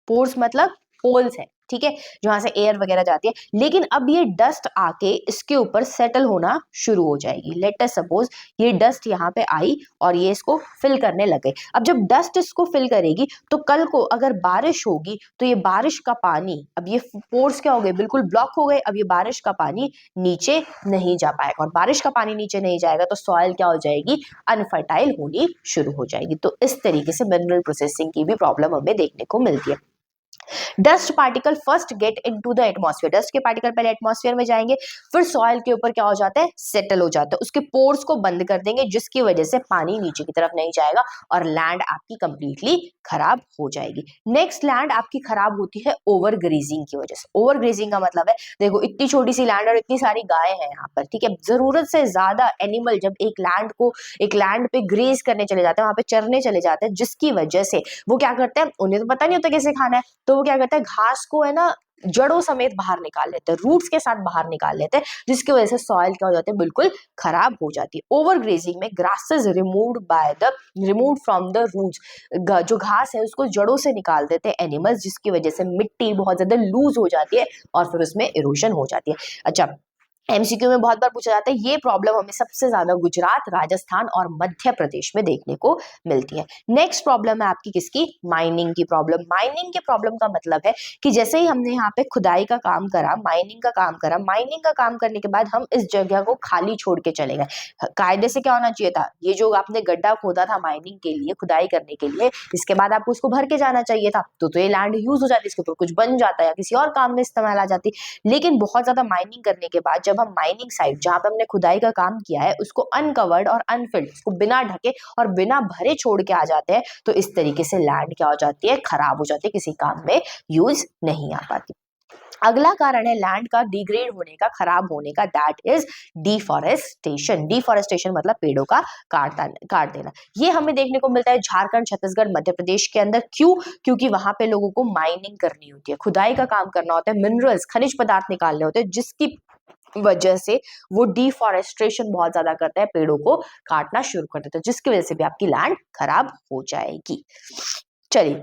पोर्स मतलब होल्स है। ठीक है। जहां से एयर वगैरह जाती है। लेकिन अब ये डस्ट आके इसके ऊपर सेटल होना शुरू हो जाएगी। लेट अस सपोज ये डस्ट यहाँ पे आई और ये इसको फिल करने लग गई। अब जब डस्ट इसको फिल करेगी, तो कल को अगर बारिश होगी, तो ये बारिश का पानी, अब ये पोर्स क्या हो गए? बिल्कुल ब्लॉक हो गए। अब ये बारिश का पानी नीचे नहीं जा पाएगा, और बारिश का पानी नीचे नहीं जाएगा तो सॉइल क्या हो जाएगी? अनफर्टाइल होनी शुरू हो जाएगी। तो इस तरीके से मिनरल प्रोसेसिंग की भी प्रॉब्लम हमें देखने को मिलती है। Dust particle first get into the atmosphere. Dust के पार्टिकल पहले एटमॉस्फेयर में जाएंगे, फिर सॉइल के ऊपर क्या हो जाता है? सेटल हो जाता है। उसके पोर्स को बंद कर देंगे, जिसकी वजह से पानी नीचे की तरफ नहीं जाएगा, और लैंड आपकी कंप्लीटली खराब हो जाएगी। नेक्स्ट, लैंड आपकी खराब होती है ओवर ग्रेजिंग की वजह से। ओवर ग्रेजिंग का मतलब है, देखो इतनी छोटी सी लैंड और इतनी सारी गाय है यहाँ पर, ठीक है, जरूरत से ज्यादा एनिमल जब एक लैंड पे ग्रेज करने चले जाते हैं, वहां पे चरने चले जाते हैं, जिसकी वजह से वो क्या करते हैं? उन्हें तो पता नहीं होता कैसे खाना है, तो वो क्या करता है? घास को, है ना, जड़ों समेत बाहर निकाल लेते हैं, रूट्स के साथ बाहर निकाल लेते हैं, जिसकी वजह से सॉइल क्या हो जाती है, बिल्कुल खराब हो जाती है। ओवर ग्रेजिंग में grasses removed from the roots, जो घास है उसको जड़ों से निकाल देते हैं एनिमल्स, जिसकी वजह से मिट्टी बहुत ज्यादा लूज हो जाती है और फिर उसमें इरोशन हो जाती है। अच्छा, एमसीक्यू में बहुत बार पूछा जाता है, ये प्रॉब्लम हमें सबसे ज्यादा गुजरात, राजस्थान और मध्य प्रदेश में देखने को मिलती है। नेक्स्ट प्रॉब्लम है आपकी किसकी, माइनिंग की प्रॉब्लम। माइनिंग के प्रॉब्लम का मतलब है कि जैसे ही हमने यहाँ पे खुदाई का काम करा, माइनिंग का काम करा, माइनिंग का काम करने के बाद हम इस जगह को खाली छोड़ के चले गए। कायदे से क्या होना चाहिए था, ये जो आपने गड्ढा खोदा था माइनिंग के लिए, खुदाई करने के लिए, इसके बाद आपको उसको भर के जाना चाहिए था, तो ये लैंड यूज हो जाती, इसके ऊपर कुछ बन जाता या किसी और काम में इस्तेमाल आ जाती। लेकिन बहुत ज्यादा माइनिंग करने के बाद जब हम माइनिंग साइट जहां पे हमने खुदाई का काम किया है उसको अनकवर्ड और अनफिल्ड, उसको बिना ढके और बिना भरे छोड़ के आ जाते हैं, तो इस तरीके से लैंड क्या हो जाती है, खराब हो जाती है, किसी काम में यूज नहीं आ पाती। अगला कारण है लैंड का डिग्रेड होने का, खराब होने का, दैट इज डिफॉरेस्टेशन। डिफॉरेस्टेशन मतलब पेड़ों का काट देना। ये हमें देखने को मिलता है झारखंड, छत्तीसगढ़, मध्य प्रदेश के अंदर। क्यों? क्योंकि वहां पे लोगों को माइनिंग करनी होती है, खुदाई का काम करना होता है, मिनरल्स, खनिज पदार्थ निकालने होते हैं, जिसकी वजह से वो डिफॉरेस्टेशन बहुत ज्यादा करता है, पेड़ों को काटना शुरू कर देता है, जिसकी वजह से भी आपकी लैंड खराब हो जाएगी। चलिए,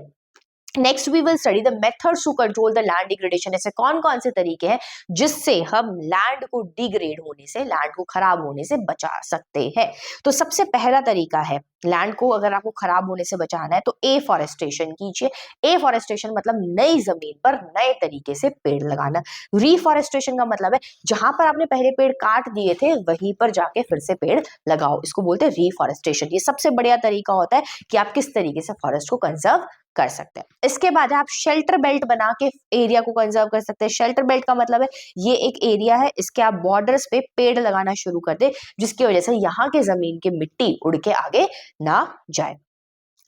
next we will study the methods to control the land degradation. ऐसे कौन कौन से तरीके हैं जिससे हम लैंड को डिग्रेड होने से, लैंड को खराब होने से बचा सकते हैं। तो सबसे पहला तरीका है, लैंड को अगर आपको खराब होने से बचाना है तो एफॉरेस्टेशन कीजिए। एफॉरेस्टेशन मतलब नई जमीन पर नए तरीके से पेड़ लगाना। रीफॉरेस्टेशन का मतलब है जहां पर आपने पहले पेड़ काट दिए थे वहीं पर जाके फिर से पेड़ लगाओ, इसको बोलते हैं रीफॉरेस्टेशन। ये सबसे बढ़िया तरीका होता है कि आप किस तरीके से फॉरेस्ट को कंजर्व कर सकते हैं। इसके बाद आप शेल्टर बेल्ट बना के एरिया को कंजर्व कर सकते हैं। शेल्टर बेल्ट का मतलब है ये एक एरिया है, इसके आप बॉर्डर्स पे पेड़ लगाना शुरू कर दे, जिसकी वजह से यहाँ के जमीन की मिट्टी उड़ के आगे ना जाए।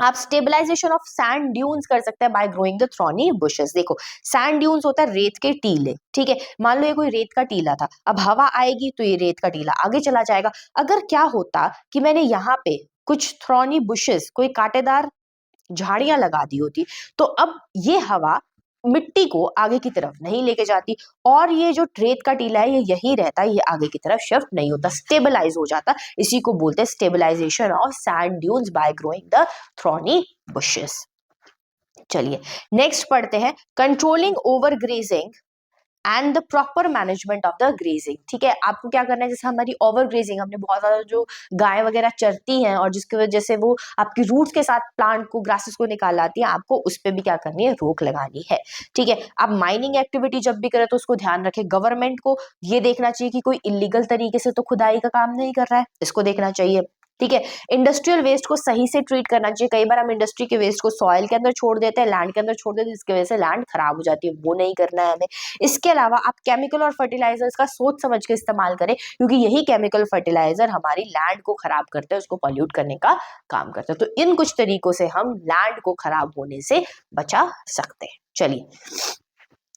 आप स्टेबलाइजेशन ऑफ सैंड ड्यून्स कर सकते हैं bye growing the thorny bushes. देखो, सैंड ड्यून्स होता है रेत के टीले, ठीक है। मान लो ये कोई रेत का टीला था, अब हवा आएगी तो ये रेत का टीला आगे चला जाएगा। अगर क्या होता कि मैंने यहाँ पे कुछ थ्रॉनी बुशेस, कोई कांटेदार झाड़ियां लगा दी होती, तो अब ये हवा मिट्टी को आगे की तरफ नहीं लेके जाती और ये जो रेत का टीला है ये यही रहता, ये आगे की तरफ शिफ्ट नहीं होता, स्टेबलाइज हो जाता। इसी को बोलते हैं stabilisation of sand dunes by growing the thorny bushes. चलिए, नेक्स्ट पढ़ते हैं controlling over grazing and the proper management of the grazing. ठीक है, आपको क्या करना है, जैसे हमारी ओवर ग्रेजिंग, हमने बहुत ज्यादा जो गाय वगैरह चरती हैं और जिसकी वजह से वो आपकी रूट्स के साथ प्लांट को, ग्रासेस को निकाल लाती है, आपको उस पर भी क्या करनी है, रोक लगानी है। ठीक है, आप माइनिंग एक्टिविटी जब भी करें तो उसको ध्यान रखें, गवर्नमेंट को ये देखना चाहिए कि कोई इलीगल तरीके से तो खुदाई का काम नहीं कर रहा है, इसको देखना चाहिए। ठीक है, इंडस्ट्रियल वेस्ट को सही से ट्रीट करना चाहिए। कई बार हम इंडस्ट्री के वेस्ट को सॉइल के अंदर छोड़ देते हैं, लैंड के अंदर छोड़ देते हैं, जिसकी वजह से लैंड खराब हो जाती है, वो नहीं करना है हमें। इसके अलावा आप केमिकल और फर्टिलाइजर्स का सोच समझ के इस्तेमाल करें, क्योंकि यही केमिकल फर्टिलाइजर हमारी लैंड को खराब करते हैं, उसको पॉल्यूट करने का काम करते हैं। तो इन कुछ तरीकों से हम लैंड को खराब होने से बचा सकते हैं। चलिए,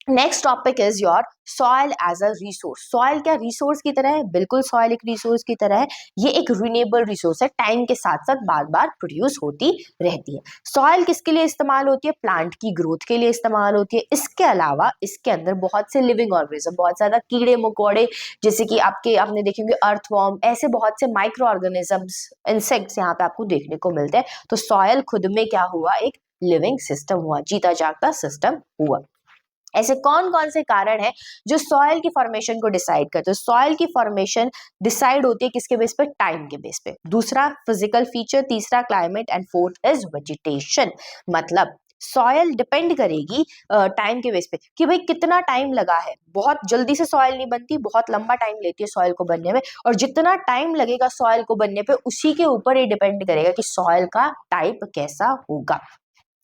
next topic is your soil as a resource. Soil क्या रिसोर्स की तरह है? बिल्कुल, सॉइल एक रिसोर्स की तरह है। ये एक रिन्यूएबल रिसोर्स है, टाइम के साथ साथ बार बार प्रोड्यूस होती रहती है। सॉइल किसके लिए इस्तेमाल होती है? प्लांट की ग्रोथ के लिए इस्तेमाल होती है। इसके अलावा इसके अंदर बहुत से लिविंग ऑर्गेनिज्म, बहुत ज्यादा कीड़े मकोड़े, जैसे कि आपने देखेंगे अर्थवॉर्म, ऐसे बहुत से माइक्रो ऑर्गेनिजम्स, इंसेक्ट्स यहाँ पे आपको देखने को मिलते हैं। तो सॉइल खुद में क्या हुआ, एक लिविंग सिस्टम हुआ, जीता जागता सिस्टम हुआ। ऐसे कौन कौन से कारण हैं जो सॉइल की फॉर्मेशन को डिसाइड करते हैं? सॉइल की फॉर्मेशन डिसाइड होती है किसके बेस पे? टाइम के बेस पे। दूसरा फिजिकल फीचर, तीसरा climate and fourth is vegetation. मतलब सॉइल डिपेंड करेगी टाइम के बेस पे कि भाई कितना टाइम लगा है। बहुत जल्दी से सॉइल नहीं बनती, बहुत लंबा टाइम लेती है सॉइल को बनने में, और जितना टाइम लगेगा सॉइल को बनने पे उसी के ऊपर ये डिपेंड करेगा कि सॉइल का टाइप कैसा होगा।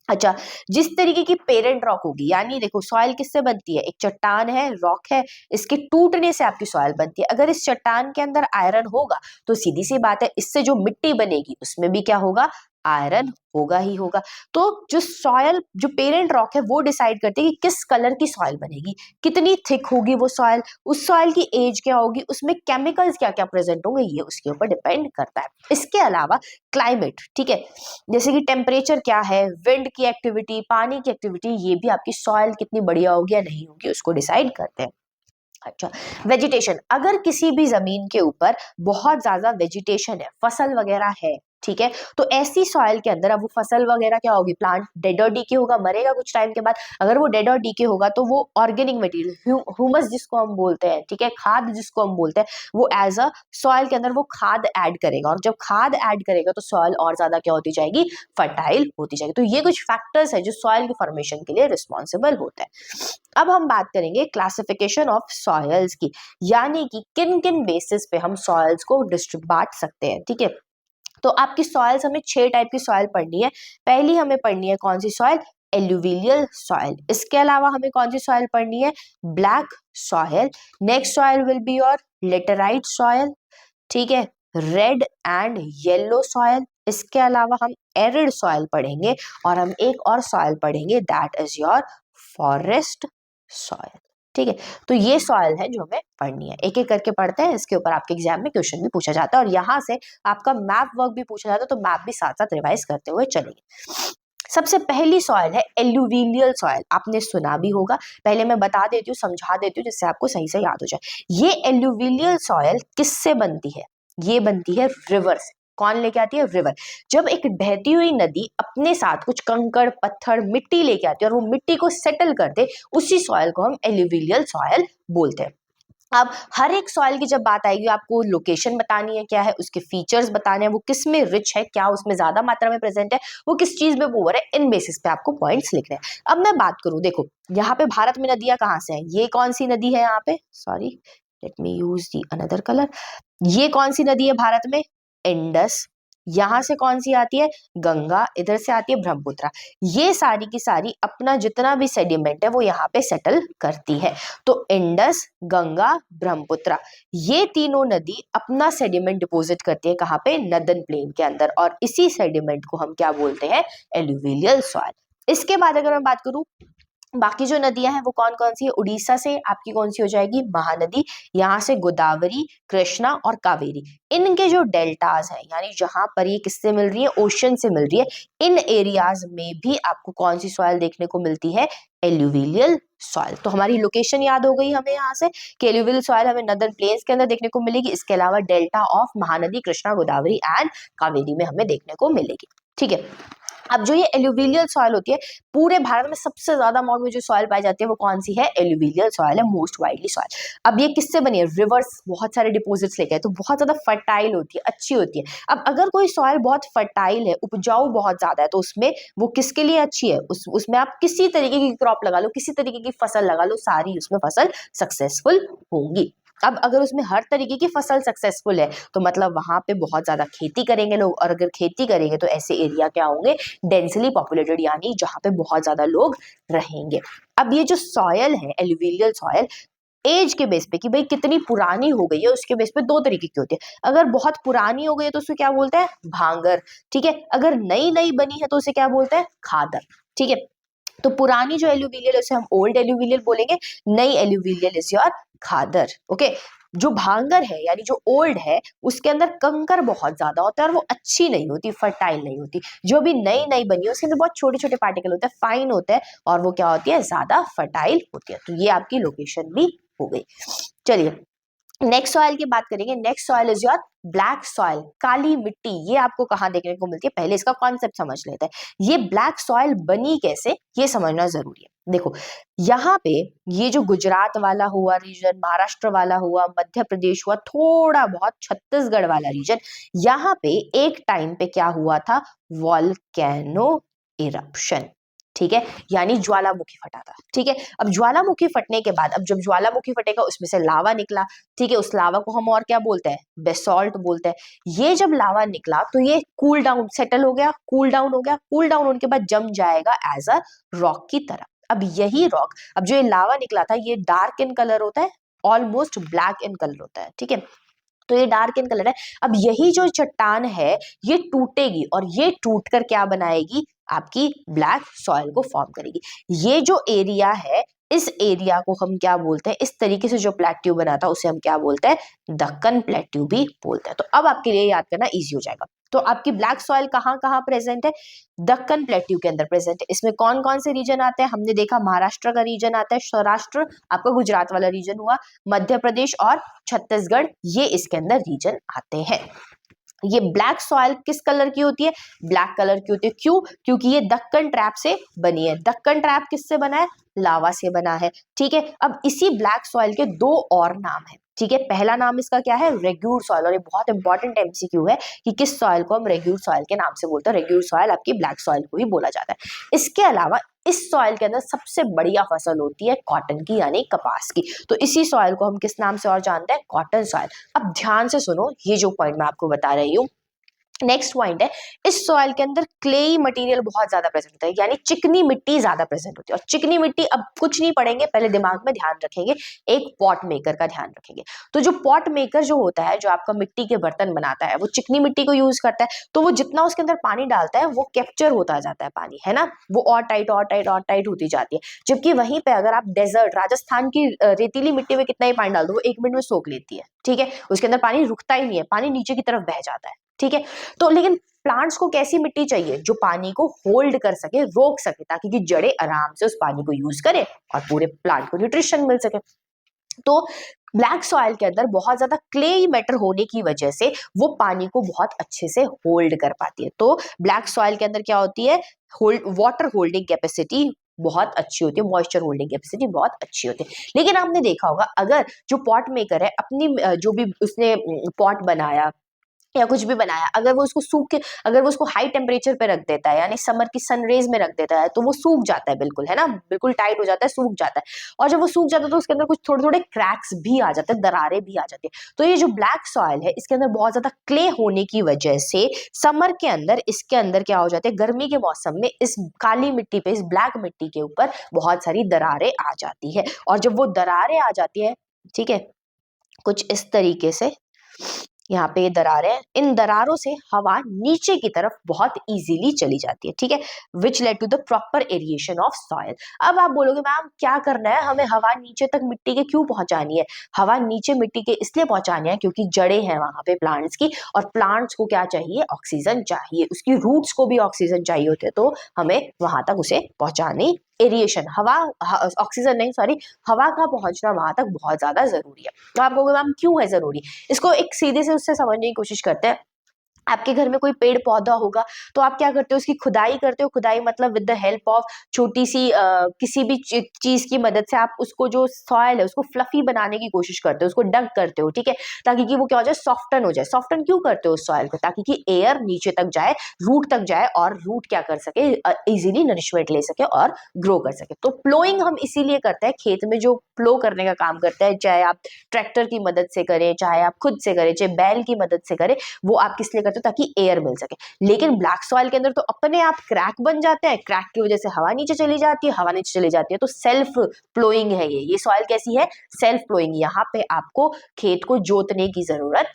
अच्छा, जिस तरीके की पेरेंट रॉक होगी, यानी देखो सॉइल किससे बनती है? एक चट्टान है, रॉक है, इसके टूटने से आपकी सॉइल बनती है। अगर इस चट्टान के अंदर आयरन होगा तो सीधी सी बात है इससे जो मिट्टी बनेगी उसमें भी क्या होगा? आयरन होगा ही होगा। तो जो सॉयल, जो पेरेंट रॉक है वो डिसाइड करती है कि किस कलर की सॉयल बनेगी, कितनी थिक होगी वो सॉयल, उस सॉयल की एज क्या होगी, उसमें केमिकल्स क्या क्या प्रेजेंट होंगे, ये उसके ऊपर डिपेंड करता है। इसके अलावा क्लाइमेट, ठीक है, जैसे कि टेम्परेचर क्या है, विंड की एक्टिविटी, पानी की एक्टिविटी, ये भी आपकी सॉयल कितनी बढ़िया होगी या नहीं होगी उसको डिसाइड करते हैं। अच्छा, वेजिटेशन, अगर किसी भी जमीन के ऊपर बहुत ज्यादा वेजिटेशन है, फसल वगैरह है, ठीक है, तो ऐसी सॉइल के अंदर अब वो फसल वगैरह क्या होगी, प्लांट डेड और डीके होगा, मरेगा कुछ टाइम के बाद। अगर वो डेड और डीके होगा तो वो ऑर्गेनिक मटेरियल, ह्यूमस जिसको हम बोलते हैं, ठीक है, खाद जिसको हम बोलते हैं, वो एज अ सॉइल के अंदर वो खाद ऐड करेगा, और जब खाद ऐड करेगा तो सॉइल और ज्यादा क्या होती जाएगी, फर्टाइल होती जाएगी। तो ये कुछ फैक्टर्स है जो सॉइल के फॉर्मेशन के लिए रिस्पॉन्सिबल होता है। अब हम बात करेंगे क्लासिफिकेशन ऑफ सॉयल्स की, यानी कि किन किन बेसिस पे हम सॉयल्स को बांट सकते हैं, ठीक है। तो आपकी सॉयल्स, हमें 6 टाइप की सॉयल पढ़नी है। पहली हमें पढ़नी है कौन सी सॉयल, एल्यूविलियल सॉयल। इसके अलावा हमें कौन सी सॉयल पढ़नी है, black soil. Next soil will be your laterite soil, ठीक है, रेड एंड येलो सॉयल। इसके अलावा हम एरिड सॉयल पढ़ेंगे, और हम एक और सॉयल पढ़ेंगे, that is your forest soil, ठीक है। तो ये सॉयल है जो हमें पढ़नी है, एक एक करके पढ़ते हैं, इसके ऊपर आपके एग्जाम में क्वेश्चन भी पूछा जाता है, और यहाँ से आपका मैप वर्क भी पूछा जाता है, तो मैप भी साथ साथ रिवाइज करते हुए चलेंगे। सबसे पहली सॉयल है एल्यूविलियल सॉयल, आपने सुना भी होगा, पहले मैं बता देती हूँ, समझा देती हूँ, जिससे आपको सही से याद हो जाए। ये एल्यूविलियल सॉयल किससे बनती है, ये बनती है रिवर से। कौन लेके आती है, रिवर। जब एक बहती हुई नदी अपने साथ कुछ कंकड़ पत्थर मिट्टी लेके आती है और वो मिट्टी को सेटल कर दे, उसी सॉयल को हम एल्यूविलियल सॉयल बोलते हैं। अब हर एक सॉइल की जब बात आएगी, आपको लोकेशन बतानी है क्या है, उसके फीचर्स बताने हैं, वो किस में रिच है, क्या उसमें ज्यादा मात्रा में प्रेजेंट है, वो किस चीज में पुअर है, इन बेसिस पे आपको पॉइंट्स लिखने हैं। अब मैं बात करूं, देखो यहाँ पे भारत में नदियां कहाँ से हैं, ये कौन सी नदी है यहाँ पे, sorry let me use the another colour, ये कौन सी नदी है भारत में, इंडस। यहां से कौन सी आती है, गंगा, इधर से आती है ब्रह्मपुत्र। ये सारी की सारी अपना जितना भी सेडिमेंट है वो यहाँ पे सेटल करती है। तो इंडस, गंगा, ब्रह्मपुत्र, ये तीनों नदी अपना सेडिमेंट डिपॉजिट करती है कहाँ पे, नदन प्लेन के अंदर, और इसी सेडिमेंट को हम क्या बोलते हैं, एल्यूविलियल सॉइल। इसके बाद अगर मैं बात करूं, बाकी जो नदियां हैं वो कौन कौन सी है, उड़ीसा से आपकी कौन सी हो जाएगी, महानदी। यहाँ से गोदावरी, कृष्णा और कावेरी। इनके जो डेल्टाज है, यानी जहां पर ये किससे मिल रही है, ओशन से मिल रही है, इन एरियाज में भी आपको कौन सी सॉइल देखने को मिलती है, एल्यूविलियल सॉइल। तो हमारी लोकेशन याद हो गई हमें यहाँ से कि एल्यूवियल सॉइल हमें नदर्न प्लेन्स के अंदर देखने को मिलेगी, इसके अलावा delta of Mahanadi, Krishna, Godavari and Kaveri में हमें देखने को मिलेगी, ठीक है। अब जो ये एल्यूविलियल सॉइल होती है, पूरे भारत में सबसे ज्यादा अमाउंट में जो सॉइल पाई जाती है वो कौन सी है, एल्यूविलियल सॉइल है, मोस्ट वाइडली सॉइल। अब ये किससे बनी है, रिवर्स बहुत सारे डिपॉजिट्स लेके, तो बहुत ज्यादा फर्टाइल होती है, अच्छी होती है। अब अगर कोई सॉइल बहुत फर्टाइल है, उपजाऊ बहुत ज्यादा है, तो उसमें वो किसके लिए अच्छी है, उसमें आप किसी तरीके की क्रॉप लगा लो, किसी तरीके की फसल लगा लो, सारी उसमें फसल सक्सेसफुल होंगी। अब अगर उसमें हर तरीके की फसल सक्सेसफुल है, तो मतलब वहां पे बहुत ज्यादा खेती करेंगे लोग, और अगर खेती करेंगे तो ऐसे एरिया क्या होंगे, डेंसली पॉपुलेटेड, यानी जहां पे बहुत ज्यादा लोग रहेंगे। अब ये जो सॉयल है, एल्यूविलियल सॉयल, एज के बेस पे कि भाई कितनी पुरानी हो गई है, उसके बेस पे दो तरीके की होती है। अगर बहुत पुरानी हो गई है तो उसे क्या बोलते हैं, भांगर, ठीक है। अगर नई नई बनी है तो उसे क्या बोलते हैं, खादर, ठीक है। तो पुरानी जो एल्यूविलियल है उसे हम ओल्ड एल्यूविलियल बोलेंगे, नई एल्यूविलियल इज योर खादर, ओके। जो भांगर है यानी जो ओल्ड है, उसके अंदर कंकर बहुत ज्यादा होता है और वो अच्छी नहीं होती, फर्टाइल नहीं होती। जो भी नई नई बनी है उसके अंदर बहुत छोटे छोटे पार्टिकल होते हैं, फाइन होते हैं, और वो क्या होती है, ज्यादा फर्टाइल होती है। तो ये आपकी लोकेशन भी हो गई। चलिए नेक्स्ट सॉइल की बात करेंगे। Next soil is your black soil, काली मिट्टी। ये आपको कहाँ देखने को मिलती है, पहले इसका कॉन्सेप्ट समझ लेते हैं। ये ब्लैक सॉइल बनी कैसे, ये समझना जरूरी है। देखो यहाँ पे ये जो गुजरात वाला हुआ रीजन, महाराष्ट्र वाला हुआ, मध्य प्रदेश हुआ, थोड़ा बहुत छत्तीसगढ़ वाला रीजन, यहाँ पे एक टाइम पे क्या हुआ था, वॉल्केनो इरप्शन, ठीक है, यानी ज्वालामुखी फटा था, ठीक है। अब ज्वालामुखी फटने के बाद, अब जब ज्वालामुखी फटेगा उसमें से लावा निकला, ठीक है, उस लावा को हम और क्या बोलते हैं, बेसॉल्ट बोलते हैं। ये जब लावा निकला तो ये कूल डाउन, सेटल हो गया, कूल डाउन हो गया, कूल डाउन होने के बाद जम जाएगा एज अ रॉक की तरह। अब यही रॉक, अब जो ये लावा निकला था ये डार्क इन कलर होता है, ऑलमोस्ट ब्लैक इन कलर होता है, ठीक है। तो ये डार्क इन कलर है। अब यही जो चट्टान है ये टूटेगी और ये टूट कर क्या बनाएगी, आपकी ब्लैक सॉइल को फॉर्म करेगी। ये जो एरिया है इस एरिया को हम क्या बोलते हैं, इस तरीके से जो प्लेट्यू बना था उसे हम क्या बोलते हैं, दक्कन प्लेट्यू भी बोलते हैं। तो अब आपके लिए याद करना इजी हो जाएगा। तो आपकी ब्लैक सॉइल कहाँ कहाँ प्रेजेंट है, दक्कन प्लेट्यू के अंदर प्रेजेंट है। इसमें कौन कौन से रीजन आते हैं, हमने देखा महाराष्ट्र का रीजन आता है, सौराष्ट्र आपका गुजरात वाला रीजन हुआ, मध्य प्रदेश और छत्तीसगढ़ ये इसके अंदर रीजन आते हैं। ये ब्लैक सॉइल किस कलर की होती है, ब्लैक कलर की होती है। क्यों, क्योंकि ये दक्कन ट्रैप से बनी है। दक्कन ट्रैप किससे बना है, लावा से बना है। ठीक है, अब इसी ब्लैक सॉइल के दो और नाम है। ठीक है, पहला नाम इसका क्या है, रेग्यूर सॉइल, और ये बहुत इंपॉर्टेंट एमसीक्यू है कि किस सॉइल को हम रेग्यूर सॉइल के नाम से बोलते हैं। रेग्यूर सॉइल आपकी ब्लैक सॉइल को ही बोला जाता है। इसके अलावा इस सॉइल के अंदर सबसे बढ़िया फसल होती है कॉटन की यानी कपास की। तो इसी सॉइल को हम किस नाम से और जानते हैं, कॉटन सॉइल। अब ध्यान से सुनो ये जो पॉइंट मैं आपको बता रही हूँ। नेक्स्ट पॉइंट है, इस सॉइल के अंदर क्लेई मटेरियल बहुत ज्यादा प्रेजेंट होता है, यानी चिकनी मिट्टी ज्यादा प्रेजेंट होती है। और चिकनी मिट्टी, अब कुछ नहीं पढ़ेंगे, पहले दिमाग में ध्यान रखेंगे, एक पॉट मेकर का ध्यान रखेंगे। तो जो पॉट मेकर जो होता है, जो आपका मिट्टी के बर्तन बनाता है, वो चिकनी मिट्टी को यूज करता है। तो वो जितना उसके अंदर पानी डालता है वो कैप्चर होता जाता है पानी, है ना, वो और टाइट और टाइट और टाइट होती जाती है। जबकि वहीं पे अगर आप डेजर्ट राजस्थान की रेतीली मिट्टी में कितना ही पानी डाल दो वो 1 मिनट में सोख लेती है। ठीक है, उसके अंदर पानी रुकता ही नहीं है, पानी नीचे की तरफ बह जाता है। ठीक है, तो लेकिन प्लांट्स को कैसी मिट्टी चाहिए, जो पानी को होल्ड कर सके, रोक सके, ताकि कि जड़ें आराम से उस पानी को यूज करें और पूरे प्लांट को न्यूट्रिशन मिल सके। तो ब्लैक सॉइल के अंदर बहुत ज्यादा क्लेई मैटर होने की वजह से वो पानी को बहुत अच्छे से होल्ड कर पाती है। तो ब्लैक सॉइल के अंदर क्या होती है, वाटर होल्डिंग कैपेसिटी बहुत अच्छी होती है, मॉइस्चर होल्डिंग कैपेसिटी बहुत अच्छी होती है। लेकिन आपने देखा होगा, अगर जो पॉट मेकर है अपनी जो भी उसने पॉट बनाया या कुछ भी बनाया, अगर वो उसको सूख के, अगर वो उसको हाई टेम्परेचर पे रख देता है, यानी समर की सनरेज में रख देता है, तो वो सूख जाता है बिल्कुल, है ना, बिल्कुल टाइट हो जाता है, सूख जाता है। और जब वो सूख जाता है तो उसके अंदर कुछ थोड़े थोड़े क्रैक्स भी आ जाते हैं, दरारें भी आ जाती है। तो ये जो ब्लैक सॉइल है इसके अंदर बहुत ज्यादा क्ले होने की वजह से समर के अंदर इसके अंदर क्या हो जाते हैं, गर्मी के मौसम में इस काली मिट्टी पे, इस ब्लैक मिट्टी के ऊपर बहुत सारी दरारें आ जाती है। और जब वो दरारें आ जाती है, ठीक है, कुछ इस तरीके से यहाँ पे ये दरारें हैं, इन दरारों से हवा नीचे की तरफ बहुत इजीली चली जाती है। ठीक है, which led to the proper aeration of soil. अब आप बोलोगे मैम क्या करना है, हमें हवा नीचे तक मिट्टी के क्यों पहुंचानी है, हवा नीचे मिट्टी के इसलिए पहुंचानी है क्योंकि जड़ें हैं वहां पे प्लांट्स की, और प्लांट्स को क्या चाहिए, ऑक्सीजन चाहिए, उसकी रूट्स को भी ऑक्सीजन चाहिए होते हैं, तो हमें वहां तक उसे पहुंचानी, एरिएशन, हवा, ऑक्सीजन नहीं सॉरी, हवा का पहुंचना वहां तक बहुत ज्यादा जरूरी है। तो आप कहोगे मैम क्यों है जरूरी, इसको एक सीधे से उससे समझने की कोशिश करते हैं। आपके घर में कोई पेड़ पौधा होगा तो आप क्या करते हो, उसकी खुदाई करते हो। खुदाई मतलब विद द हेल्प ऑफ छोटी सी किसी भी चीज की मदद से आप उसको जो सॉइल है उसको फ्लफी बनाने की कोशिश करते हो, उसको डग करते हो। ठीक है, ताकि कि वो क्या हो जाए, सॉफ्टन हो जाए। सॉफ्टन क्यों करते हो उस सॉइल को, ताकि कि एयर नीचे तक जाए, रूट तक जाए, और रूट क्या कर सके, इजीली नरिशमेंट ले सके और ग्रो कर सके। तो प्लोइंग हम इसीलिए करते हैं, खेत में जो प्लो करने का काम करते हैं, चाहे आप ट्रैक्टर की मदद से करें, चाहे आप खुद से करें, चाहे बैल की मदद से करें, वो आप किस लिए करते हो, ताकि एयर मिल सके। लेकिन ब्लैक सॉइल के अंदर तो अपने आप क्रैक बन जाते हैं, क्रैक की वजह से हवा नीचे चली जाती है, हवा नीचे चली जाती है, तो सेल्फ प्लोइंग है ये सॉइल कैसी है, सेल्फ प्लोइंग। यहाँ पे आपको खेत को जोतने की जरूरत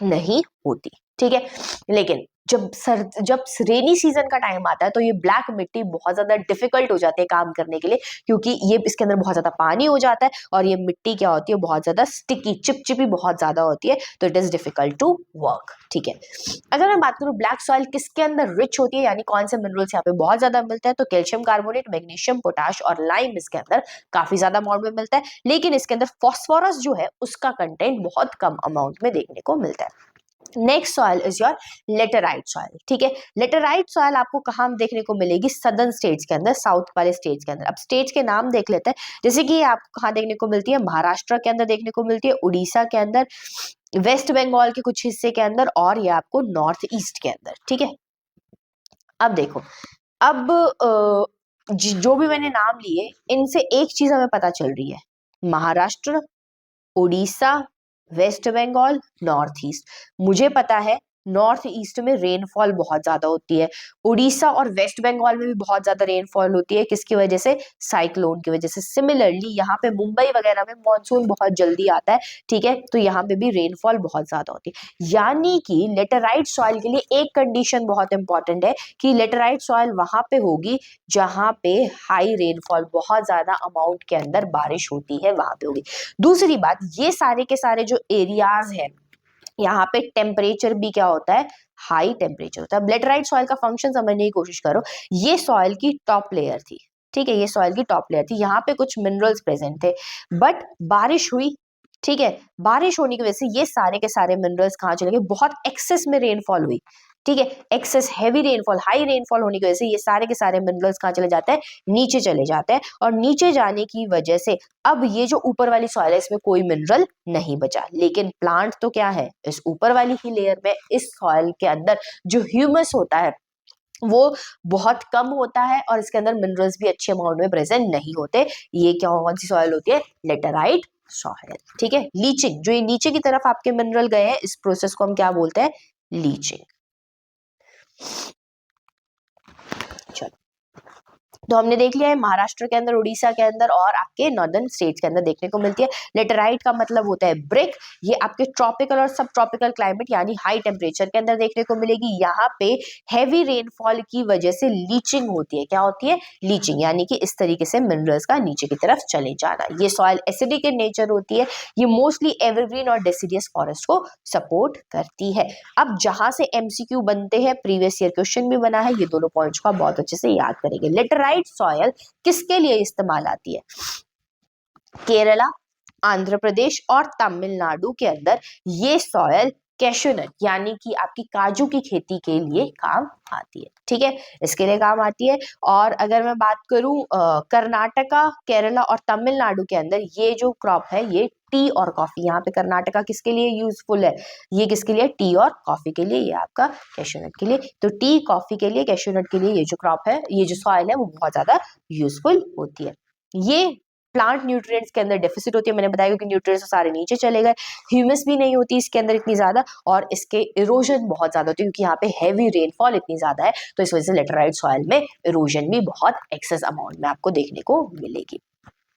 नहीं होती। ठीक है, लेकिन जब रेनी सीजन का टाइम आता है तो ये ब्लैक मिट्टी बहुत ज्यादा डिफिकल्ट हो जाती है काम करने के लिए, क्योंकि ये इसके अंदर बहुत ज्यादा पानी हो जाता है और ये मिट्टी क्या होती है, बहुत ज्यादा स्टिकी, चिपचिपी बहुत ज्यादा होती है, तो it is difficult to work. ठीक है, अगर मैं बात करूं ब्लैक सॉइल किसके अंदर रिच होती है, यानी कौन से मिनरल्स यहाँ पे बहुत ज्यादा मिलते हैं, तो कैल्शियम कार्बोनेट, मैग्नीशियम, पोटाश और लाइम इसके अंदर काफी ज्यादा अमाउंट में मिलता है। लेकिन इसके अंदर फॉस्फोरस जो है उसका कंटेंट बहुत कम अमाउंट में देखने को मिलता है। Next soil is your laterite soil. ठीक है, लेटेराइट सॉइल आपको कहाँ देखने को मिलेगी, सदर्न स्टेट्स के अंदर, साउथ वाले स्टेट्स के अंदर। अब स्टेट्स के नाम देख लेते हैं, जैसे कि आपको कहाँ देखने को मिलती है, महाराष्ट्र के अंदर देखने को मिलती है, उड़ीसा के अंदर, वेस्ट बंगाल के कुछ हिस्से के अंदर, और ये आपको नॉर्थ ईस्ट के अंदर। ठीक है, अब देखो, अब जो भी मैंने नाम लिए इनसे एक चीज हमें पता चल रही है, Maharashtra, Orissa, West Bengal, north east, मुझे पता है नॉर्थ ईस्ट में रेनफॉल बहुत ज्यादा होती है। उड़ीसा और वेस्ट बंगाल में भी बहुत ज्यादा रेनफॉल होती है, किसकी वजह से? साइक्लोन की वजह से। सिमिलरली यहाँ पे मुंबई वगैरह में मॉनसून बहुत जल्दी आता है, ठीक है, तो यहाँ पे भी रेनफॉल बहुत ज्यादा होती है। यानी कि लेटेराइट सॉइल के लिए एक कंडीशन बहुत इंपॉर्टेंट है कि लेटेराइट सॉइल वहां पे होगी जहां पे हाई रेनफॉल, बहुत ज्यादा अमाउंट के अंदर बारिश होती है, वहां पे होगी। दूसरी बात, ये सारे के सारे जो एरियाज हैं यहाँ पे टेम्परेचर भी क्या होता है? हाई टेम्परेचर होता है। लेटराइट सॉइल का फंक्शन समझने की कोशिश करो। ये सॉइल की टॉप लेयर थी, ठीक है, ये सॉइल की टॉप लेयर थी, यहाँ पे कुछ मिनरल्स प्रेजेंट थे, बट बारिश हुई, ठीक है, बारिश होने की वजह से ये सारे के सारे मिनरल्स कहाँ चले गए? बहुत एक्सेस में रेनफॉल हुई, ठीक है, excess heavy rainfall, high rainfall होने की वजह से ये सारे के सारे मिनरल्स कहाँ चले जाते हैं? नीचे चले जाते हैं, और नीचे जाने की वजह से अब ये जो ऊपर वाली सॉइल है इसमें कोई मिनरल नहीं बचा। लेकिन प्लांट तो क्या है? इस ऊपर वाली ही लेयर में, इस सॉइल के अंदर जो ह्यूमस होता है वो बहुत कम होता है, और इसके अंदर मिनरल्स भी अच्छे अमाउंट में प्रेजेंट नहीं होते। ये क्या, कौन सी सॉइल होती है? लेटेराइट सॉइल, ठीक है। लीचिंग, जो ये नीचे की तरफ आपके मिनरल गए हैं, इस प्रोसेस को हम क्या बोलते हैं? लीचिंग। चलो, तो हमने देख लिया है महाराष्ट्र के अंदर, उड़ीसा के अंदर और आपके नॉर्दर्न स्टेट्स के अंदर देखने को मिलती है। लेटेराइट का मतलब होता है ब्रिक। ये आपके ट्रॉपिकल और सब ट्रॉपिकल क्लाइमेट यानी हाई टेम्परेचर के अंदर देखने को मिलेगी। यहाँ पे हैवी रेनफॉल की वजह से लीचिंग होती है। क्या होती है? लीचिंग, यानी कि इस तरीके से मिनरल्स का नीचे की तरफ चले जाना। ये सॉइल एसिडिक इन नेचर होती है। ये मोस्टली एवरग्रीन और डेसिडियस फॉरेस्ट को सपोर्ट करती है। अब जहां से एमसीक्यू बनते हैं, प्रीवियस ईयर क्वेश्चन भी बना है, ये दोनों पॉइंट्स को आप बहुत अच्छे से याद करेंगे। लेटेराइट सॉयल किसके लिए इस्तेमाल आती है? केरला, आंध्र प्रदेश और तमिलनाडु के अंदर ये सॉयल कैशूनट यानी कि आपकी काजू की खेती के लिए काम आती है, ठीक है, इसके लिए काम आती है। और अगर मैं बात करूं कर्नाटका, केरला और तमिलनाडु के अंदर ये जो क्रॉप है ये टी और कॉफी, यहाँ पे कर्नाटका किसके लिए यूजफुल है? ये किसके लिए? टी और कॉफी के लिए, ये आपका कैशूनट के लिए। तो टी, कॉफी के लिए, कैशूनट के लिए ये जो क्रॉप है, ये जो सॉइल है वो बहुत ज्यादा यूजफुल होती है। ये प्लांट न्यूट्रिएंट्स के अंदर डेफिसिट होती है, मैंने बताया, क्योंकि न्यूट्रिएंट्स सारे नीचे चले गए, ह्यूमस भी नहीं होती इसके अंदर इतनी ज्यादा, और इसके इरोजन बहुत ज्यादा होती है क्योंकि यहाँ पे हैवी रेनफॉल इतनी ज्यादा है, तो इस वजह से लेटेराइट सॉइल में इरोजन भी बहुत एक्सेस अमाउंट में आपको देखने को मिलेगी।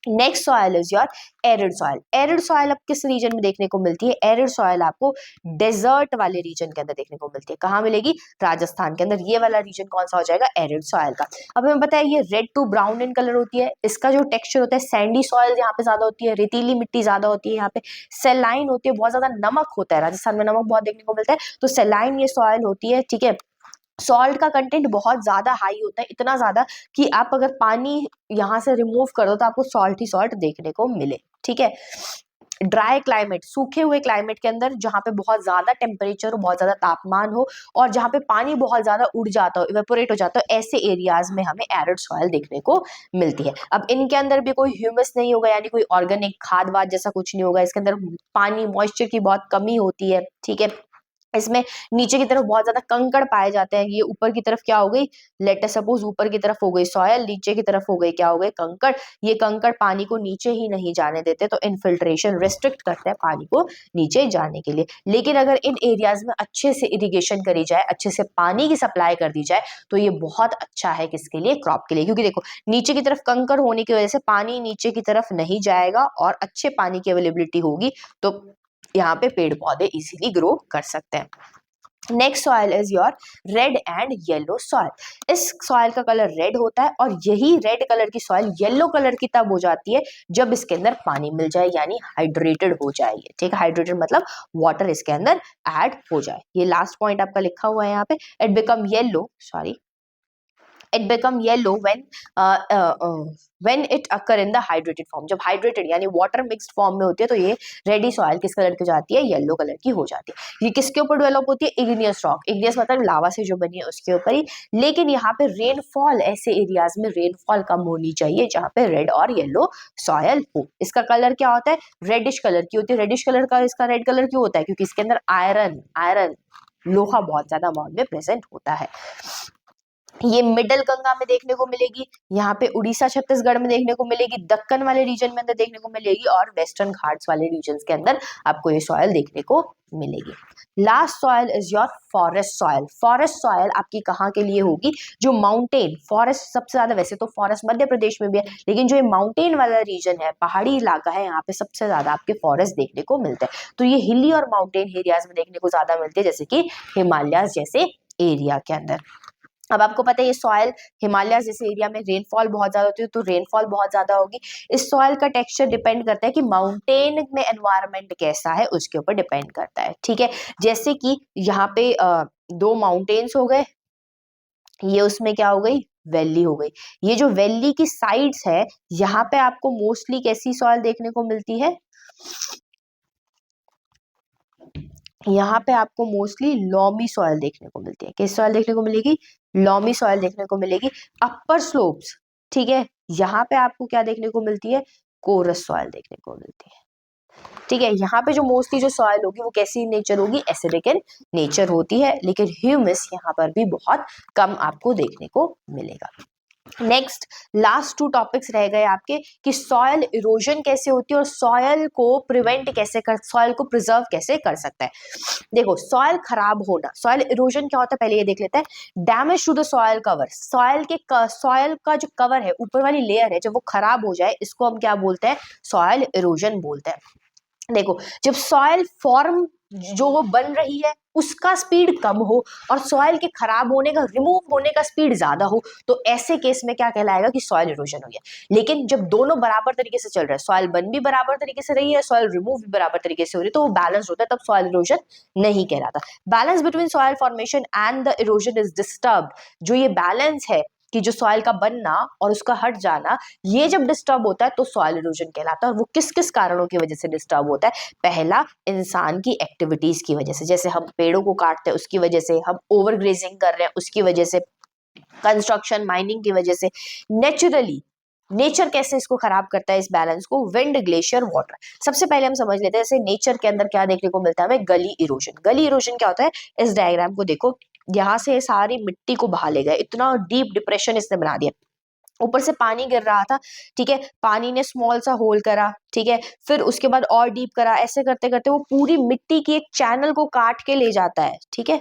Next soil is your arid soil. Arid soil अब किस रीजन में देखने को मिलती है? एरिड सॉइल आपको डेजर्ट वाले रीजन के अंदर देखने को मिलती है। कहाँ मिलेगी? राजस्थान के अंदर। ये वाला रीजन कौन सा हो जाएगा? एरिड सॉइल का। अब हमें पता है ये red to brown in colour होती है। इसका जो टेक्सचर होता है, सैंडी सॉइल यहाँ पे ज्यादा होती है, रेतीली मिट्टी ज्यादा होती है, यहाँ पे सेलाइन होती है, बहुत ज्यादा नमक होता है, राजस्थान में नमक बहुत देखने को मिलता है, तो सेलाइन ये सॉइल होती है, ठीक है। सॉल्ट का कंटेंट बहुत ज्यादा हाई होता है, इतना ज्यादा कि आप अगर पानी यहाँ से रिमूव कर दो तो आपको सॉल्ट ही सॉल्ट देखने को मिले, ठीक है। ड्राई क्लाइमेट, सूखे हुए क्लाइमेट के अंदर जहाँ पे बहुत ज्यादा टेम्परेचर हो, बहुत ज्यादा तापमान हो, और जहाँ पे पानी बहुत ज्यादा उड़ जाता हो, इवेपोरेट हो जाता हो, ऐसे एरियाज में हमें एरिड सॉइल देखने को मिलती है। अब इनके अंदर भी कोई ह्यूमस नहीं होगा, यानी कोई ऑर्गेनिक खाद वाद जैसा कुछ नहीं होगा, इसके अंदर पानी, मॉइस्चर की बहुत कमी होती है, ठीक है। इसमें नीचे की तरफ बहुत ज्यादा कंकड़ पाए जाते हैं। ये ऊपर की तरफ क्या हो गई? लेट सपोज ऊपर की तरफ हो गई सॉयल, नीचे की तरफ हो गई, क्या हो गए? कंकड़। ये कंकड़ पानी को नीचे ही नहीं जाने देते, तो इनफिल्ट्रेशन रिस्ट्रिक्ट करते हैं पानी को नीचे जाने के लिए। लेकिन अगर इन एरियाज में अच्छे से इरिगेशन करी जाए, अच्छे से पानी की सप्लाई कर दी जाए, तो ये बहुत अच्छा है किसके लिए? क्रॉप के लिए। क्योंकि देखो नीचे की तरफ कंकड़ होने की वजह से पानी नीचे की तरफ नहीं जाएगा, और अच्छे पानी की अवेलेबिलिटी होगी, तो यहाँ पे पेड़ पौधे इजीली ग्रो कर सकते हैं। Next soil is your red and yellow soil. इस सॉइल का कलर रेड होता है, और यही रेड कलर की सॉइल येलो कलर की तब हो जाती है जब इसके अंदर पानी मिल जाए, यानी हाइड्रेटेड हो जाए। ठीक है, हाइड्रेटेड मतलब वाटर इसके अंदर ऐड हो जाए। ये लास्ट पॉइंट आपका लिखा हुआ है यहाँ पे, it become yellow, sorry, it become yellow when it occur in the hydrated form। जब हाइड्रेटेड यानी वाटर मिक्स्ड फॉर्म में होती है, तो ये रेडी सॉइल किस कलर की हो जाती है? येलो कलर की हो जाती है। ये किसके ऊपर डेवलप होती है? Igneous rock. इग्नियस मतलब लावा से जो बनी है उसके ऊपर ही। लेकिन यहाँ पे रेनफॉल, ऐसे एरियाज में रेनफॉल कम होनी चाहिए जहाँ पे रेड और येलो सॉयल हो। इसका कलर क्या होता है? रेडिश कलर की होती है। रेडिश कलर का इसका रेड कलर क्यों होता है? क्योंकि इसके अंदर आयरन लोहा बहुत ज्यादा अमाउंट में प्रेजेंट होता है। ये मिडल गंगा में देखने को मिलेगी, यहाँ पे उड़ीसा छत्तीसगढ़ में देखने को मिलेगी, दक्कन वाले रीजन में अंदर देखने को मिलेगी, और वेस्टर्न घाट्स वाले रीजन के अंदर आपको ये सॉयल देखने को मिलेगी। Last soil is your forest soil. Forest soil आपकी कहाँ के लिए होगी? जो माउंटेन फॉरेस्ट सबसे ज्यादा, वैसे तो फॉरेस्ट मध्य प्रदेश में भी है, लेकिन जो ये माउंटेन वाला रीजन है, पहाड़ी इलाका है, यहाँ पे सबसे ज्यादा आपके फॉरेस्ट देखने को मिलते हैं। तो ये हिली और माउंटेन एरियाज में देखने को ज्यादा मिलते हैं, जैसे कि हिमालय जैसे एरिया के अंदर। अब आपको पता है ये सॉयल हिमालय जैसे एरिया में रेनफॉल बहुत ज्यादा होती है, तो रेनफॉल बहुत ज्यादा होगी। इस सॉयल का टेक्सचर डिपेंड करता है कि माउंटेन में एनवायरनमेंट कैसा है, उसके ऊपर डिपेंड करता है। ठीक है, जैसे कि यहाँ पे दो माउंटेन्स हो गए, ये उसमें क्या हो गई? वैली हो गई। ये जो वैली की साइड्स है, यहाँ पे आपको मोस्टली कैसी सॉयल देखने को मिलती है? यहाँ पे आपको मोस्टली लॉमी सॉयल देखने को मिलती है। किस सॉयल देखने को मिलेगी? लॉमी सॉयल देखने को मिलेगी। अपर स्लोप्स, ठीक है, यहाँ पे आपको क्या देखने को मिलती है? कोरस सॉयल देखने को मिलती है। ठीक है, यहाँ पे जो मोस्टली जो सॉयल होगी वो कैसी नेचर होगी? एसिडिक इन नेचर होती है, लेकिन ह्यूमस यहाँ पर भी बहुत कम आपको देखने को मिलेगा। नेक्स्ट लास्ट टू टॉपिक्स रह गए आपके कि सॉयल इरोजन कैसे होती है और सॉयल को प्रिवेंट कैसे कर, सॉयल को प्रिजर्व कैसे कर सकता है। देखो, सॉयल खराब होना, सॉयल इरोजन क्या होता है पहले ये देख लेते हैं। Damage to the soil cover, soil का जो कवर है, ऊपर वाली लेयर है, जब वो खराब हो जाए, इसको हम क्या बोलते हैं? सॉयल इरोजन बोलते हैं। देखो, जब सॉयल फॉर्म जो वो बन रही है उसका स्पीड कम हो और सॉयल के खराब होने का, रिमूव होने का स्पीड ज्यादा हो, तो ऐसे केस में क्या कहलाएगा? कि सॉयल इरोजन हो गया। लेकिन जब दोनों बराबर तरीके से चल रहा है, सॉयल बन भी बराबर तरीके से रही है, सॉयल रिमूव भी बराबर तरीके से हो रही है, तो वो बैलेंस होता है, तब सॉयल इरोजन नहीं कहलाता। Balance between soil formation and the erosion is disturb. जो ये बैलेंस है कि जो सॉयल का बनना और उसका हट जाना, ये जब डिस्टर्ब होता है तो सॉयल इरोजन कहलाता है। और वो किस किस कारणों की वजह से डिस्टर्ब होता है? पहला, इंसान की एक्टिविटीज की वजह से, जैसे हम पेड़ों को काटते हैं उसकी वजह से, हम ओवर ग्रेजिंग कर रहे हैं उसकी वजह से, कंस्ट्रक्शन माइनिंग की वजह से। नेचुरली, नेचर कैसे इसको खराब करता है इस बैलेंस को? Wind, glacier, water. सबसे पहले हम समझ लेते हैं जैसे नेचर के अंदर क्या देखने को मिलता है हमें? गली इरोजन। गली इरोजन क्या होता है? इस डायग्राम को देखो, यहाँ से सारी मिट्टी को बहा ले गया, इतना डीप डिप्रेशन इसने बना दिया, ऊपर से पानी गिर रहा था, ठीक है, पानी ने स्मॉल सा होल करा, ठीक है, फिर उसके बाद और डीप करा, ऐसे करते करते वो पूरी मिट्टी की एक चैनल को काट के ले जाता है। ठीक है,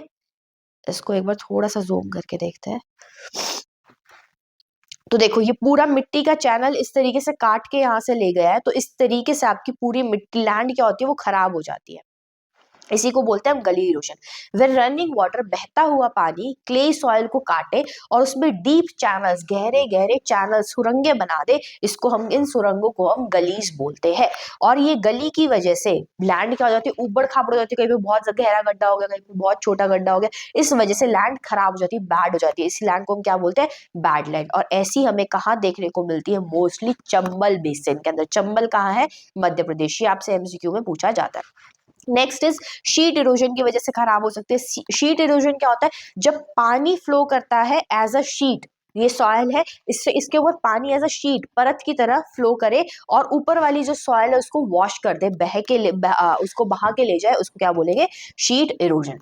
इसको एक बार थोड़ा सा जूम करके देखते हैं, तो देखो ये पूरा मिट्टी का चैनल इस तरीके से काट के यहाँ से ले गया है, तो इस तरीके से आपकी पूरी मिट्टी, लैंड क्या होती है? वो खराब हो जाती है। इसी को बोलते हैं हम गली इरोजन। वेन रनिंग वाटर, बहता हुआ पानी क्ले सॉइल को काटे और उसमें डीप चैनल्स, गहरे गहरे चैनल्स, सुरंगें बना दे, इसको हम, इन सुरंगों को हम गलीज बोलते हैं। और ये गली की वजह से लैंड क्या हो जाती है? ऊबड़ खाबड़ हो जाती है, कहीं पे बहुत गहरा गड्ढा हो गया, कहीं पे बहुत छोटा गड्ढा हो गया, इस वजह से लैंड खराब हो जाती है, बैड हो जाती है। इस लैंड को हम क्या बोलते हैं? Bad land. और ऐसी हमें कहाँ देखने को मिलती है? मोस्टली चंबल बेसिन के अंदर। चंबल कहाँ है? मध्य प्रदेश। ये आपसे एमसीक्यू में पूछा जाता है। नेक्स्ट इज शीट इरोजन की वजह से खराब हो सकते हैं। शीट इरोजन क्या होता है? जब पानी फ्लो करता है एज अ शीट, ये सॉयल है, इससे इसके ऊपर पानी एज अ शीट परत की तरह फ्लो करे और ऊपर वाली जो सॉयल है उसको वॉश कर दे, उसको बहा के ले जाए, उसको क्या बोलेंगे? Sheet erosion.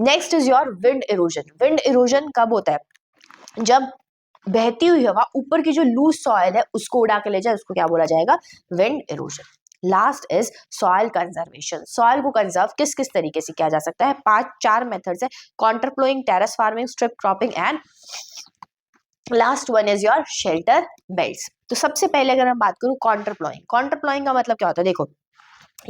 Next is your wind erosion. Wind erosion कब होता है? जब बहती हुई हवा ऊपर की जो लूज सॉयल है उसको उड़ा के ले जाए, उसको क्या बोला जाएगा? Wind erosion. Last is soil conservation. Soil को कंजर्व किस किस तरीके से किया जा सकता है? चार मेथड्स है: contour ploughing, terrace farming, strip cropping and last one is your shelter belts. तो सबसे पहले अगर मैं बात करूं कॉन्टर फ्लोइंग, कॉन्टर फ्लोइंग का मतलब क्या होता है? देखो,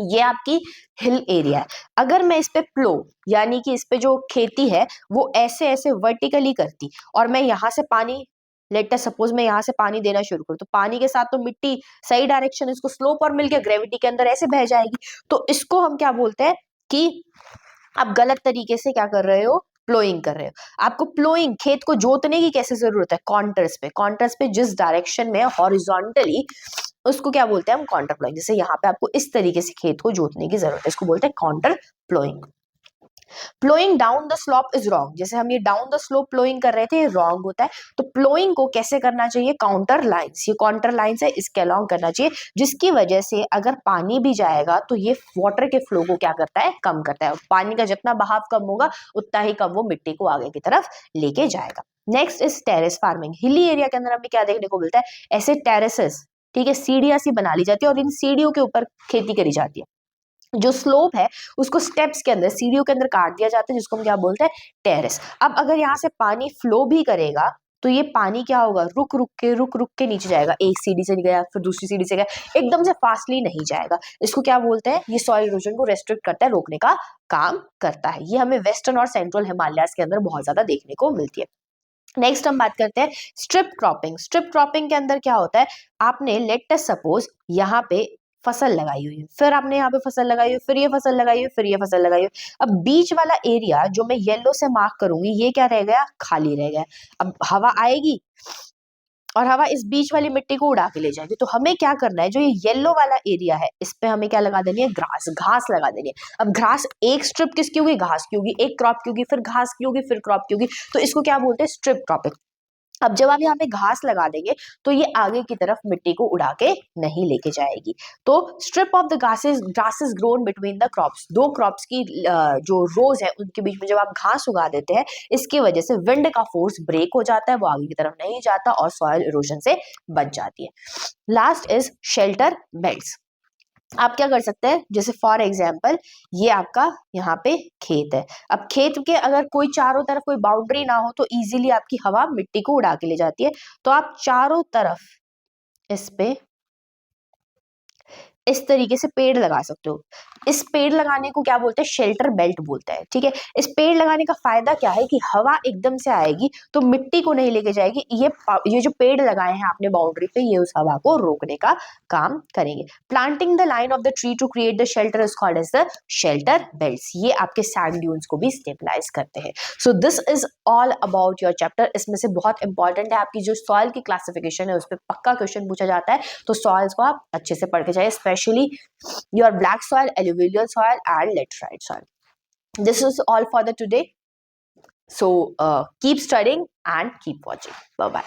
ये आपकी हिल एरिया है, अगर मैं इस पे प्लो यानी कि इस पे जो खेती है वो ऐसे ऐसे वर्टिकली करती और मैं यहाँ से पानी, लेट अस सपोज मैं यहाँ से पानी देना शुरू करूँ, तो पानी के साथ तो मिट्टी सही डायरेक्शन, इसको स्लोप और मिलके ग्रेविटी के अंदर ऐसे बह जाएगी, तो इसको हम क्या बोलते हैं? कि आप गलत तरीके से क्या कर रहे हो? प्लोइंग कर रहे हो। आपको प्लोइंग, खेत को जोतने की कैसे जरूरत है? कॉन्टर्स पे, कॉन्टर्स पे जिस डायरेक्शन में हॉरिजॉन्टली, उसको क्या बोलते हैं हम? Contour ploughing. जैसे यहाँ पे आपको इस तरीके से खेत को जोतने की जरूरत है, इसको बोलते हैं contour ploughing. Ploughing down the slope is wrong. जैसे हम ये डाउन द स्लोप प्लोइंग कर रहे थे, ये रॉन्ग होता है। तो प्लोइंग को कैसे करना चाहिए? काउंटर लाइंस, ये काउंटर लाइंस है, इसके अलोंग करना चाहिए, जिसकी वजह से अगर पानी भी जाएगा तो ये वाटर के फ्लो को क्या करता है? कम करता है। पानी का जितना बहाव कम होगा उतना ही कम वो मिट्टी को आगे की तरफ लेके जाएगा। Next is terrace farming. Hilly area के अंदर हमें क्या देखने को मिलता है, ऐसे टेरेसेस, ठीक है, सीढ़ियां सी बना ली जाती है और इन सीढ़ियों के ऊपर खेती करी जाती है। जो स्लोप है उसको स्टेप्स के अंदर, सीढ़ियों के अंदर काट दिया जाता है, जिसको हम क्या बोलते हैं, टेरेस। अब अगर यहाँ से पानी फ्लो भी करेगा तो ये पानी क्या होगा, रुक रुक के नीचे जाएगा, एक सीढ़ी से गया फिर दूसरी सीढ़ी से गया, एकदम से फास्टली नहीं जाएगा। इसको क्या बोलते हैं, ये सॉइल इरोजन को रेस्ट्रिक्ट करता है, रोकने का काम करता है। ये हमें वेस्टर्न और सेंट्रल हिमालयाज के अंदर बहुत ज्यादा देखने को मिलती है। नेक्स्ट हम बात करते हैं स्ट्रिप क्रॉपिंग। स्ट्रिप क्रॉपिंग के अंदर क्या होता है, आपने लेट अस सपोज यहाँ पे फसल लगाई हुई है, फिर आपने यहाँ पे फसल लगाई हुई, फिर ये फसल लगाई हुई, फिर ये फसल लगाई हुई। अब बीच वाला एरिया जो मैं येलो से मार्क करूंगी, ये क्या रह गया, खाली रह गया। अब हवा आएगी और हवा इस बीच वाली मिट्टी को उड़ा के ले जाएगी, तो हमें क्या करना है, जो ये येलो वाला एरिया है इस पे हमें क्या लगा देनी है, ग्रास, घास लगा देनी है। अब घास, एक स्ट्रिप किसकी होगी, घास की होगी, एक क्रॉप की होगी, फिर घास की होगी, फिर क्रॉप की होगी, तो इसको क्या बोलते हैं, स्ट्रिप क्रॉपिंग। अब जब आप यहाँ पे घास लगा देंगे तो ये आगे की तरफ मिट्टी को उड़ा के नहीं लेके जाएगी। तो strip of the grasses grown between the crops, दो क्रॉप्स की जो रोज है उनके बीच में जब आप घास उगा देते हैं, इसकी वजह से विंड का फोर्स ब्रेक हो जाता है, वो आगे की तरफ नहीं जाता और सॉइल इरोजन से बच जाती है। Last is shelter belts. आप क्या कर सकते हैं, जैसे फॉर एग्जाम्पल ये आपका यहाँ पे खेत है। अब खेत के अगर कोई चारों तरफ कोई बाउंड्री ना हो तो इजीली आपकी हवा मिट्टी को उड़ा के ले जाती है, तो आप चारों तरफ इस पे इस तरीके से पेड़ लगा सकते हो। इस पेड़ लगाने को क्या बोलते हैं, शेल्टर बेल्ट बोलते हैं, ठीक है। इस पेड़ लगाने का फायदा क्या है कि हवा एकदम से आएगी तो मिट्टी को नहीं लेके जाएगी, ये जो पेड़ लगाए हैं आपने बाउंड्री पे, ये उस हवा को रोकने का काम करेंगे। Planting the line of the tree to create the shelter is called as the shelter belts. ये आपके सैंड ड्यून्स को भी स्टेबलाइज करते हैं। So this is all about your chapter. इसमें से बहुत इंपॉर्टेंट है आपकी जो सॉइल की क्लासिफिकेशन है, उस पर पक्का क्वेश्चन पूछा जाता है, तो सॉइल्स को आप अच्छे से पढ़ के जाइए, especially your black soil, alluvial soil and laterite soil. This is all for the today. So keep studying and keep watching. Bye bye.